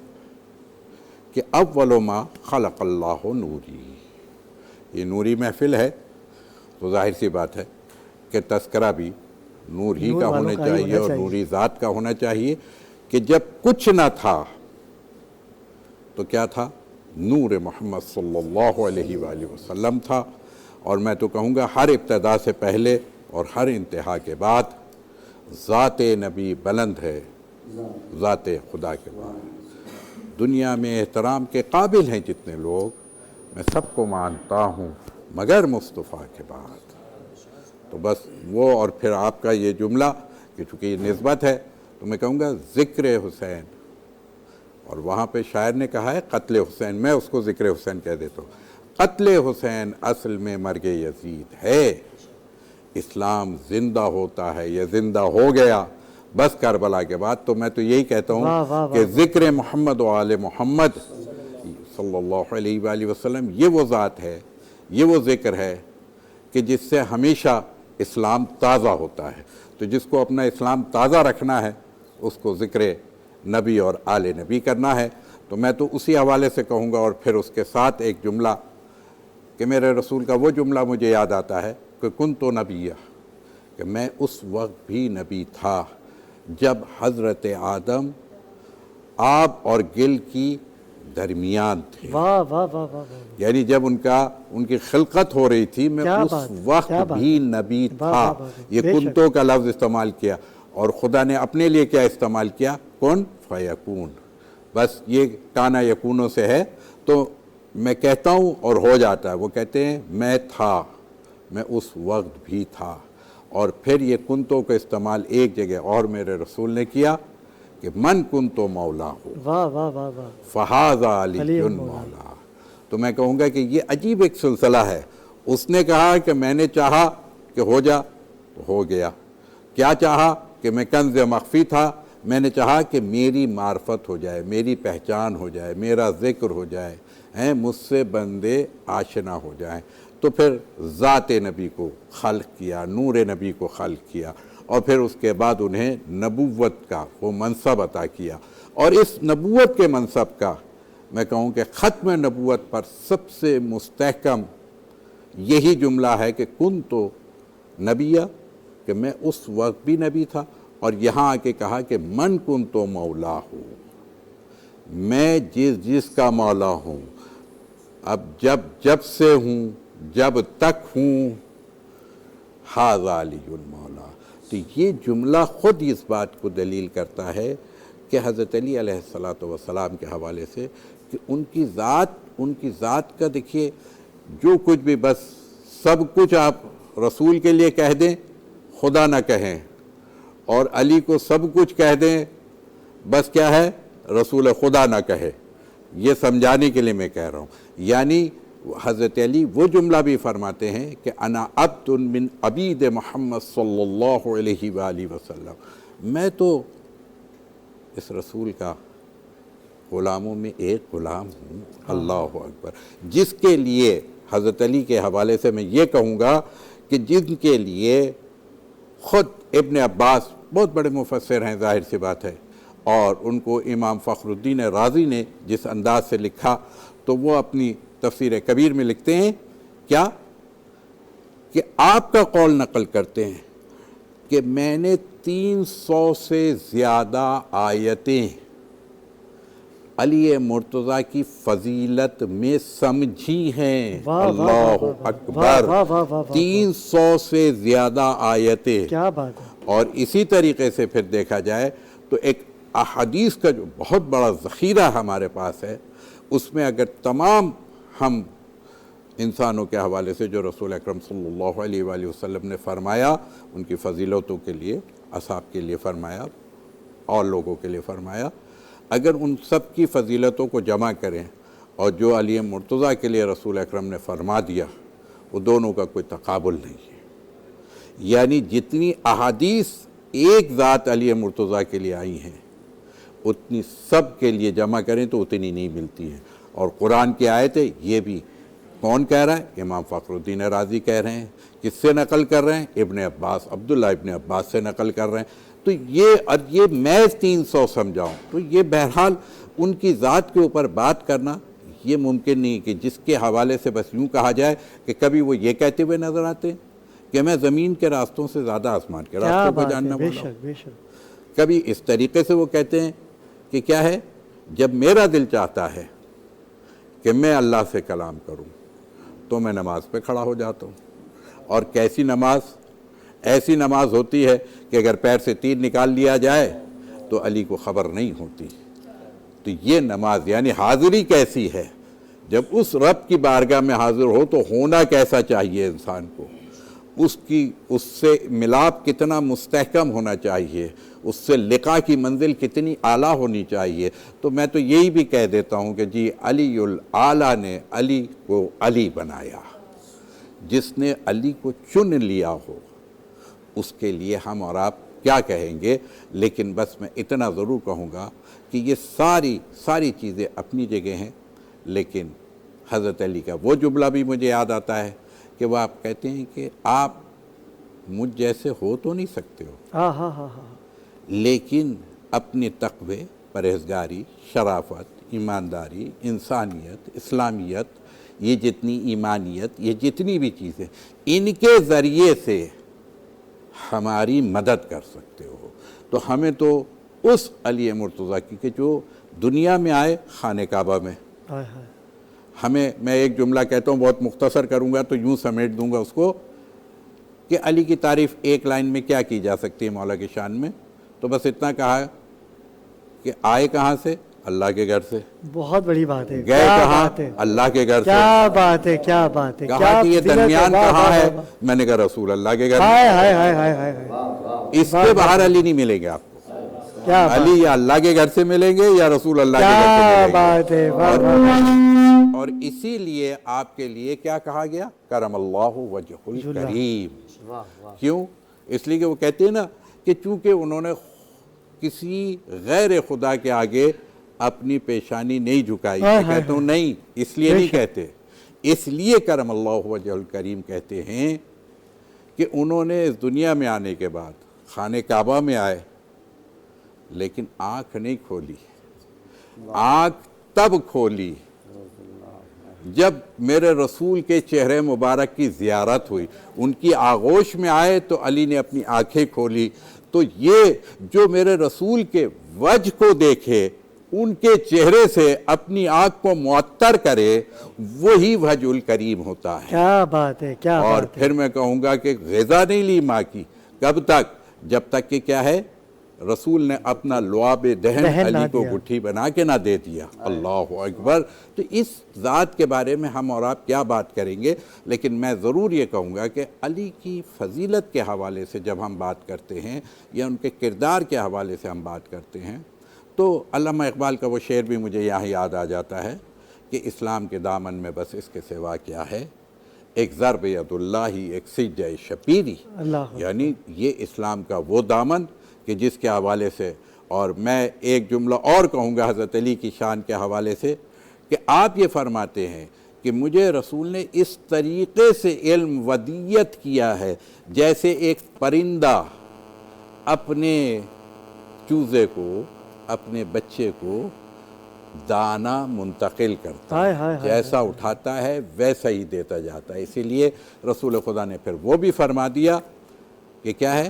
کہ اول ما خلق اللہ نوری۔ یہ نوری محفل ہے تو ظاہر سی بات ہے کہ تذکرہ بھی نور ہی کا ہونا چاہیے اور نوری ذات کا ہونا چاہیے، کہ جب کچھ نہ تھا تو کیا تھا؟ نور محمد صلی اللہ علیہ وآلہ وسلم تھا. اور میں تو کہوں گا ہر ابتدا سے پہلے اور ہر انتہا کے بعد ذات نبی بلند ہے ذات خدا کے بعد. دنیا میں احترام کے قابل ہیں جتنے لوگ، میں سب کو مانتا ہوں مگر مصطفیٰ کے بعد. تو بس وہ، اور پھر آپ کا یہ جملہ کہ چونکہ یہ نسبت ہے تو میں کہوں گا ذکر حسین، اور وہاں پہ شاعر نے کہا ہے قتل حسین، میں اس کو ذکر حسین کہہ دیتا ہوں. قتل حسین اصل میں مرگ یزید ہے. اسلام زندہ ہوتا ہے یا زندہ ہو گیا بس کربلا کے بعد. تو میں تو یہی کہتا ہوں کہ ذکر محمد و آل محمد صلی اللہ علیہ وآلہ وسلم یہ وہ ذات ہے، یہ وہ ذکر ہے کہ جس سے ہمیشہ اسلام تازہ ہوتا ہے. تو جس کو اپنا اسلام تازہ رکھنا ہے اس کو ذکر نبی اور آل نبی کرنا ہے. تو میں تو اسی حوالے سے کہوں گا، اور پھر اس کے ساتھ ایک جملہ کہ میرے رسول کا وہ جملہ مجھے یاد آتا ہے کہ کنت نبیہ، کہ میں اس وقت بھی نبی تھا جب حضرت آدم آب اور گل کی درمیان تھے. واہ واہ واہ واہ. یعنی جب ان کی خلقت ہو رہی تھی میں اس وقت بھی نبی تھا. یہ کنتوں کا لفظ استعمال کیا، اور خدا نے اپنے لیے کیا استعمال کیا؟ کن فیکون. بس یہ کانا یکونوں سے ہے. تو میں کہتا ہوں اور ہو جاتا ہے. وہ کہتے ہیں میں تھا، میں اس وقت بھی تھا. اور پھر یہ کنتوں کا استعمال ایک جگہ اور میرے رسول نے کیا کہ من کنتو مولا ہو واہ واہ واہ واہ فہذا علی مولا. تو میں کہوں گا کہ یہ عجیب ایک سلسلہ ہے. اس نے کہا کہ میں نے چاہا کہ ہو جا تو ہو گیا. کیا چاہا؟ کہ میں کنز مخفی تھا، میں نے چاہا کہ میری معرفت ہو جائے، میری پہچان ہو جائے، میرا ذکر ہو جائے، مجھ سے بندے آشنا ہو جائیں. تو پھر ذات نبی کو خلق کیا، نور نبی کو خلق کیا، اور پھر اس کے بعد انہیں نبوت کا وہ منصب عطا کیا. اور اس نبوت کے منصب کا میں کہوں کہ ختم نبوت پر سب سے مستحکم یہی جملہ ہے کہ کن تو نبیہ، کہ میں اس وقت بھی نبی تھا. اور یہاں آ کے کہا کہ من کن تو مولا ہوں، میں جس کا مولا ہوں، اب جب سے ہوں، جب تک ہوں، ھذا علی المولا. تو یہ جملہ خود اس بات کو دلیل کرتا ہے کہ حضرت علی علیہ السلام کے حوالے سے کہ ان کی ذات کا دیکھیے جو کچھ بھی، بس سب کچھ آپ رسول کے لیے کہہ دیں خدا نہ کہیں، اور علی کو سب کچھ کہہ دیں بس کیا ہے؟ رسول خدا نہ کہے. یہ سمجھانے کے لیے میں کہہ رہا ہوں. یعنی حضرت علی وہ جملہ بھی فرماتے ہیں کہ انا عبد من عبید محمد صلی اللہ علیہ وآلہ وسلم، میں تو اس رسول کا غلاموں میں ایک غلام ہوں. اللہ اکبر. جس کے لیے حضرت علی کے حوالے سے میں یہ کہوں گا کہ جن کے لیے خود ابن عباس بہت بڑے مفسر ہیں، ظاہر سی بات ہے، اور ان کو امام فخر الدین رازی نے جس انداز سے لکھا تو وہ اپنی تفسیر کبیر میں لکھتے ہیں کیا کہ آپ کا قول نقل کرتے ہیں کہ میں نے 300 سے زیادہ آیتیں علی مرتضیٰ کی فضیلت میں سمجھی ہیں. اللہ اکبر. 300 سے زیادہ آیتیں. کیا بات ہے. اور اسی طریقے سے پھر دیکھا جائے تو ایک احادیث کا جو بہت بڑا ذخیرہ ہمارے پاس ہے، اس میں اگر تمام ہم انسانوں کے حوالے سے جو رسول اکرم صلی اللہ علیہ وآلہ وسلم نے فرمایا، ان کی فضیلتوں کے لیے، اصحاب کے لیے فرمایا، اور لوگوں کے لیے فرمایا، اگر ان سب کی فضیلتوں کو جمع کریں اور جو علی مرتضیٰ کے لیے رسول اکرم نے فرما دیا، وہ دونوں کا کوئی تقابل نہیں ہے. یعنی جتنی احادیث ایک ذات علی مرتضیٰ کے لیے آئی ہیں اتنی سب کے لیے جمع کریں تو اتنی نہیں ملتی ہیں. اور قرآن کی آیتیں یہ بھی کون کہہ رہا ہے؟ امام فخر الدین رازی کہہ رہے ہیں. کس سے نقل کر رہے ہیں؟ ابن عباس، عبداللہ ابن عباس سے نقل کر رہے ہیں. تو یہ محض 300 سمجھاؤں تو یہ بہرحال ان کی ذات کے اوپر بات کرنا یہ ممکن نہیں کہ جس کے حوالے سے بس یوں کہا جائے کہ کبھی وہ یہ کہتے ہوئے نظر آتے ہیں کہ میں زمین کے راستوں سے زیادہ آسمان کے راستوں کو جاننا والا ہوں. کبھی اس طریقے سے وہ کہتے ہیں کہ کیا ہے، جب میرا دل چاہتا ہے کہ میں اللہ سے کلام کروں تو میں نماز پہ کھڑا ہو جاتا ہوں، اور کیسی نماز؟ ایسی نماز ہوتی ہے کہ اگر پیر سے تیر نکال لیا جائے تو علی کو خبر نہیں ہوتی۔ تو یہ نماز یعنی حاضری کیسی ہے، جب اس رب کی بارگاہ میں حاضر ہو تو ہونا کیسا چاہیے انسان کو، اس سے ملاپ کتنا مستحکم ہونا چاہیے، اس سے لقاء کی منزل کتنی اعلیٰ ہونی چاہیے۔ تو میں تو یہی بھی کہہ دیتا ہوں کہ جی علی الاعلیٰ نے علی کو علی بنایا، جس نے علی کو چن لیا ہو اس کے لیے ہم اور آپ کیا کہیں گے۔ لیکن بس میں اتنا ضرور کہوں گا کہ یہ ساری چیزیں اپنی جگہ ہیں، لیکن حضرت علی کا وہ جملہ بھی مجھے یاد آتا ہے کہ وہ آپ کہتے ہیں کہ آپ مجھ جیسے ہو تو نہیں سکتے ہو، لیکن اپنے تقوی، پرہیزگاری، شرافت، ایمانداری، انسانیت، اسلامیت، یہ جتنی ایمانیت، یہ جتنی بھی چیزیں، ان کے ذریعے سے ہماری مدد کر سکتے ہو۔ تو ہمیں تو اس علی مرتضیٰ کی کہ جو دنیا میں آئے خانہ کعبہ میں، میں ایک جملہ کہتا ہوں، بہت مختصر کروں گا تو یوں سمیٹ دوں گا اس کو کہ علی کی تعریف ایک لائن میں کیا کی جا سکتی ہے مولا کی شان میں، تو بس اتنا کہا کہ آئے کہاں سے؟ اللہ کے گھر سے۔ بہت بڑی بات ہے۔ گئے کہاں؟ اللہ کے گھر سے۔ کیا بات ہے، کیا بات ہے۔ کہا کہ یہ درمیان کہاں ہے؟ میں نے کہا رسول اللہ کے گھر میں۔ اس کے باہر علی نہیں ملیں گے آپ کو، علی یا اللہ کے گھر سے ملیں گے یا رسول اللہ کے گھر سے ملیں گے۔ اور اسی لیے آپ کے لیے کیا کہا گیا؟ کرم اللہ وجہ الکریم۔ کیوں؟ اس لیے کہ وہ کہتے ہیں نا کہ چونکہ انہوں نے کسی غیر خدا کے آگے اپنی پیشانی نہیں جھکائی۔ میں کہتا ہوں نہیں، اس لیے نہیں کہتے، اس لیے کرم اللہ وجہ الکریم کہتے ہیں کہ انہوں نے اس دنیا میں آنے کے بعد خانہ کعبہ میں آئے لیکن آنکھ نہیں کھولی۔ آنکھ تب کھولی جب میرے رسول کے چہرے مبارک کی زیارت ہوئی، ان کی آغوش میں آئے تو علی نے اپنی آنکھیں کھولی۔ تو یہ جو میرے رسول کے وجہ کو دیکھے، ان کے چہرے سے اپنی آنکھ کو معطر کرے، وہی وجہ الکریم ہوتا ہے۔ کیا بات ہے، کیا بات ہے۔ اور پھر میں کہوں گا کہ غذا نہیں لی ماں کی، کب تک؟ جب تک کہ کیا ہے، رسول نے اپنا لعاب دہن علی کو گٹھی بنا کے نہ دے دیا۔ اللہ اکبر۔ تو اس ذات کے بارے میں ہم اور آپ کیا بات کریں گے، لیکن میں ضرور یہ کہوں گا کہ علی کی فضیلت کے حوالے سے جب ہم بات کرتے ہیں یا ان کے کردار کے حوالے سے ہم بات کرتے ہیں تو علامہ اقبال کا وہ شعر بھی مجھے یہاں یاد آ جاتا ہے کہ اسلام کے دامن میں بس اس کے سوا کیا ہے، ایک ضرب ید اللہ ایک سجدہ شبیری۔ یعنی یہ اسلام کا وہ دامن کہ جس کے حوالے سے، اور میں ایک جملہ اور کہوں گا حضرت علی کی شان کے حوالے سے کہ آپ یہ فرماتے ہیں کہ مجھے رسول نے اس طریقے سے علم ودیت کیا ہے جیسے ایک پرندہ اپنے چوزے کو، اپنے بچے کو دانہ منتقل کرتا ہے، جیسا اٹھاتا ہے ویسا ہی دیتا جاتا ہے۔ اسی لیے رسول خدا نے پھر وہ بھی فرما دیا کہ کیا ہے،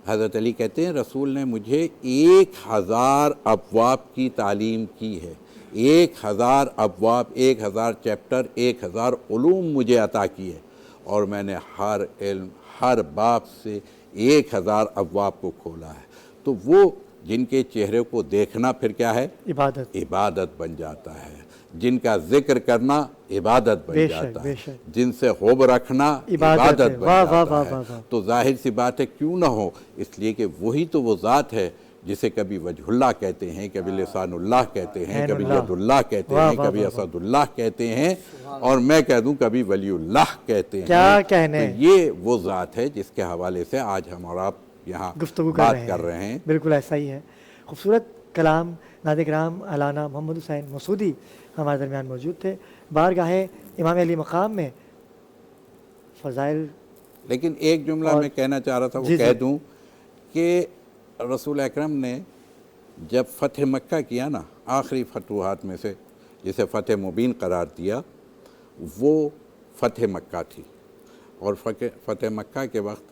حضرت علی کہتے ہیں رسول نے مجھے 1000 ابواب کی تعلیم کی ہے، 1000 ابواب، 1000 چیپٹر، 1000 علوم مجھے عطا کیے، اور میں نے ہر علم، ہر باب سے 1000 ابواب کو کھولا ہے۔ تو وہ جن کے چہرے کو دیکھنا پھر کیا ہے، عبادت بن جاتا ہے، جن کا ذکر کرنا عبادت بن جاتا ہے، جن سے حب رکھنا عبادت بن جاتا ہے۔ تو ظاہر سی بات ہے کیوں نہ ہو، اس لیے کہ وہی تو وہ ذات ہے جسے کبھی وجہ اللہ کہتے ہیں، کبھی لسان اللہ کہتے ہیں، کبھی ید اللہ کہتے ہیں، کبھی اسد اللہ کہتے ہیں، اور میں کہہ دوں کبھی ولی اللہ کہتے ہیں۔ کیا کہنے، یہ وہ ذات ہے جس کے حوالے سے آج ہم اور آپ یہاں گفتگو بات کر رہے ہیں۔ بالکل ایسا ہی ہے۔ خوبصورت کلام ناظرین کرام، علامہ محمد حسین مسعودی ہمارے درمیان موجود تھے۔ بارگاہ امام علی مقام میں فضائل، لیکن ایک جملہ میں کہنا چاہ رہا تھا، وہ کہہ دوں کہ رسول اکرم نے جب فتح مکہ کیا نا، آخری فتوحات میں سے جسے فتح مبین قرار دیا، وہ فتح مکہ تھی، اور فتح مکہ کے وقت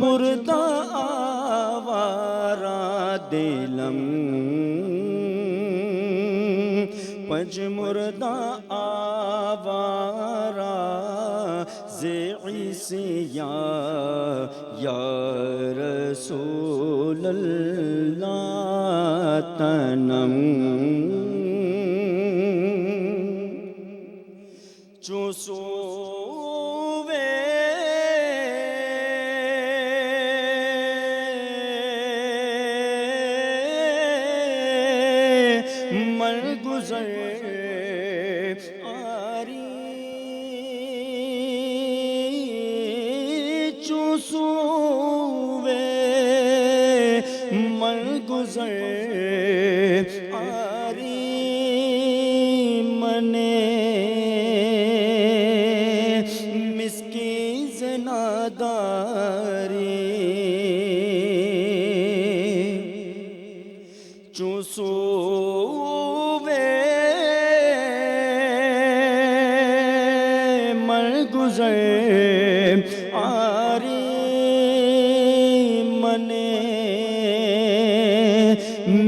مردہ آوارہ دلم پج مردہ آوارہ عیسی یا رسول اللہ تنم چوسوے مر گزر مر گزر آری منے مسکین زناداری چوسوے مر گزر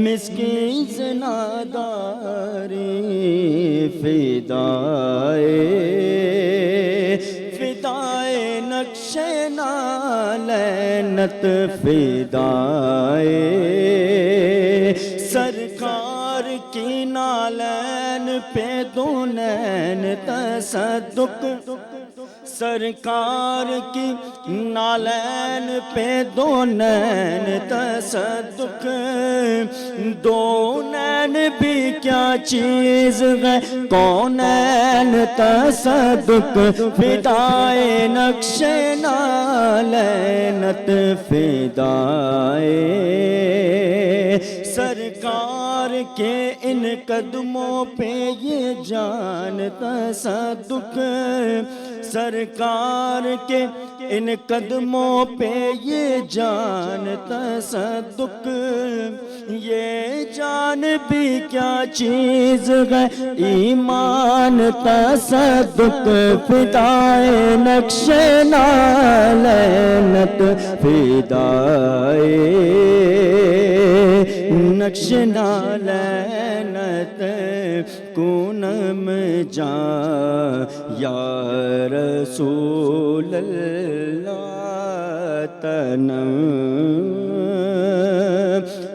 مسکین زناداری فدائے نقش نالینت فدائے سرکار کی نالین پہ دو نین تصدق سرکار کی نالین پہ دو نین تصدق دو نین بھی کیا چیز ہے کونین تصدق فدائے نقش نالینت فدائے سرکار کے ان قدموں پہ یہ جان تصدق سرکار کے ان قدموں پہ یہ جان تصدق یہ جان بھی کیا چیز ہے ایمان تصدق فدائے نقش نالینت فدائے نقش نالینت کونم جا یا رسول اللہ تنم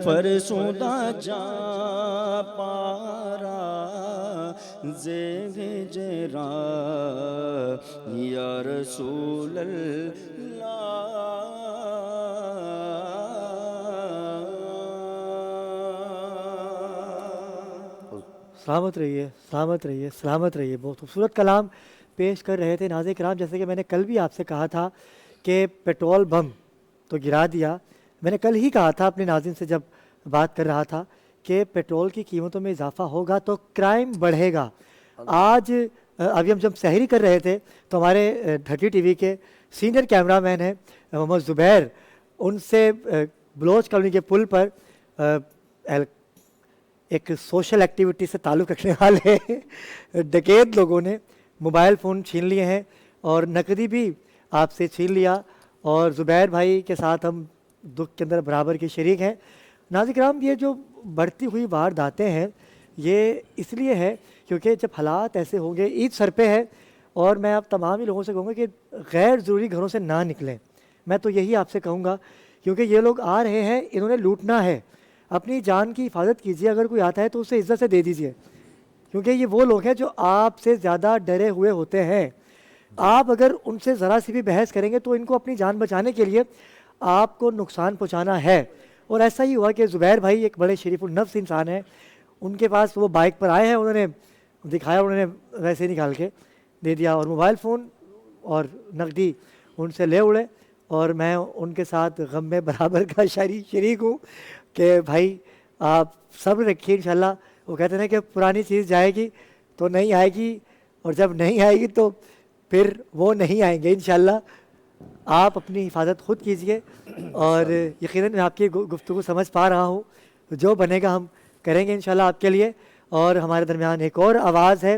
فرسودہ جا پارا زیب جرا یا رسول اللہ سلامت رہیے سلامت رہیے سلامت رہیے. بہت خوبصورت کلام پیش کر رہے تھے ناظرین کرام. جیسے کہ میں نے کل بھی آپ سے کہا تھا کہ پیٹرول بم تو گرا دیا. میں نے کل ہی کہا تھا اپنے ناظرین سے جب بات کر رہا تھا کہ پیٹرول کی قیمتوں میں اضافہ ہوگا تو کرائم بڑھے گا. آج ابھی ہم جب سحری کر رہے تھے تو ہمارے 30 ٹی وی کے سینئر کیمرہ مین ہیں محمد زبیر, ان سے بلوچ کالونی کے پل پر ایک سوشل ایکٹیویٹی سے تعلق رکھنے والے ڈکیت لوگوں نے موبائل فون چھین لیے ہیں اور نقدی بھی آپ سے چھین لیا, اور زبیر بھائی کے ساتھ ہم دکھ کے اندر برابر کے شریک ہیں. ناظرین کرام, یہ جو بڑھتی ہوئی وارداتیں ہیں یہ اس لیے ہے کیونکہ جب حالات ایسے ہوں گے, عید سر پہ ہے اور میں آپ تمام ہی لوگوں سے کہوں گا کہ غیر ضروری گھروں سے نہ نکلیں. میں تو یہی آپ سے کہوں گا کیونکہ یہ لوگ آ رہے ہیں, انہوں نے لوٹنا ہے. اپنی جان کی حفاظت کیجیے, اگر کوئی آتا ہے تو اسے عزت سے دے دیجیے, کیونکہ یہ وہ لوگ ہیں جو آپ سے زیادہ ڈرے ہوئے ہوتے ہیں. آپ اگر ان سے ذرا سی بھی بحث کریں گے تو ان کو اپنی جان بچانے کے لیے آپ کو نقصان پہنچانا ہے. اور ایسا ہی ہوا کہ زبیر بھائی ایک بڑے شریف النفس انسان ہیں, ان کے پاس وہ بائک پر آئے ہیں, انہوں نے دکھایا, انہوں نے ویسے نکال کے دے دیا اور موبائل فون اور نقدی ان سے لے اڑے. اور میں ان کے ساتھ غم میں برابر کا شریک ہوں کہ بھائی آپ صبر رکھیے انشاءاللہ. وہ کہتے ہیں کہ پرانی چیز جائے گی تو نہیں آئے گی, اور جب نہیں آئے گی تو پھر وہ نہیں آئیں گے انشاءاللہ. آپ اپنی حفاظت خود کیجئے, اور یقیناً میں آپ کی گفتگو سمجھ پا رہا ہوں, جو بنے گا ہم کریں گے انشاءاللہ آپ کے لیے. اور ہمارے درمیان ایک اور آواز ہے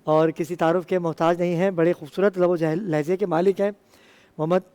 اور کسی تعارف کے محتاج نہیں ہیں, بڑے خوبصورت لب و لہجے کے مالک ہیں محمد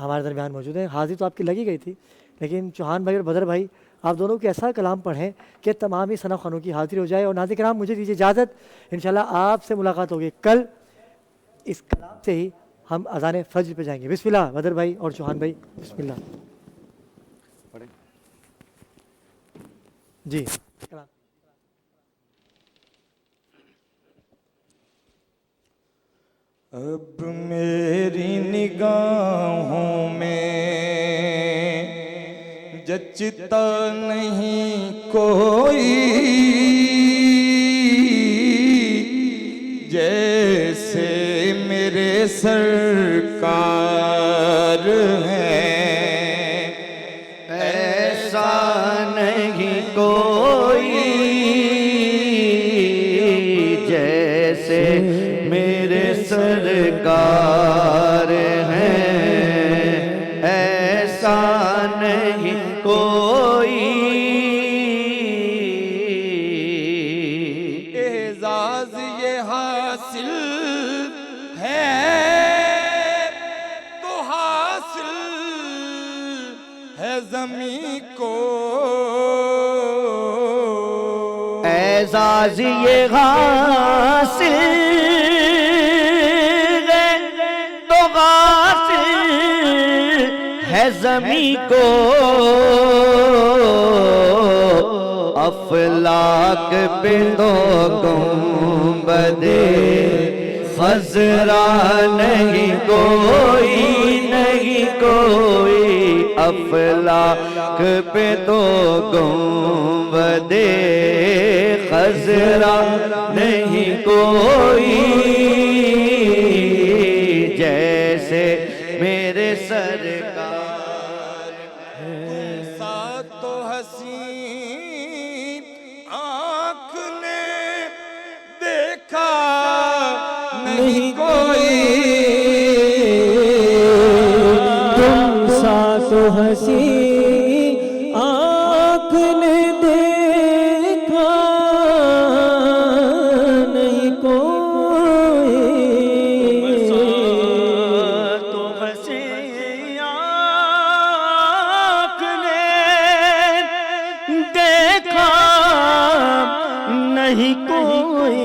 ہمارے درمیان موجود ہیں. حاضری تو آپ کی لگی گئی تھی لیکن چوہان بھائی اور بدر بھائی آپ دونوں کے ایسا کلام پڑھیں کہ تمام ہی ثنا خوانوں کی حاضری ہو جائے. اور ناظرین کرام مجھے دیجیے اجازت, انشاءاللہ آپ سے ملاقات ہوگی کل. اس کلام سے ہی ہم اذان فجر پہ جائیں گے. بسم اللہ بدر بھائی اور چوہان بھائی, بسم اللہ. جی اب میری نگاہوں میں جچتا نہیں کوئی, جیسے میرے سرکار ہیں, ایسا نہیں کوئی جیسے میرے سرکار ہیں, ایسا نہیں کوئی. اعزاز یہ حاصل ہے تو حاصل ہے زمین کو, اعزاز یہ حاصل ہے تو حاصل ہے زمین کو, افلاک پہ تو گنبد خضرا نہیں کوئی, نہیں کوئی, افلاک پہ تو گنبد خضرا نہیں کوئی, جیسے میرے سرکار تم سا تو حسین آنکھ نے دیکھا نہیں کوئی, تم سا تو حسین آنکھ نے دیکھا نہیں کوئی, تو حسین آنکھ نے دیکھا نہیں کوئی,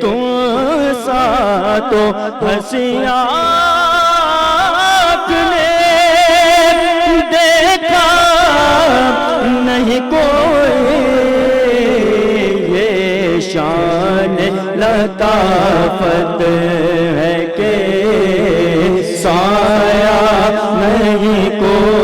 تو سا تو حسین آنکھ نے دیکھا نہیں کوئی, یہ شان لطافت ہے کہ سایہ نہیں کوئی.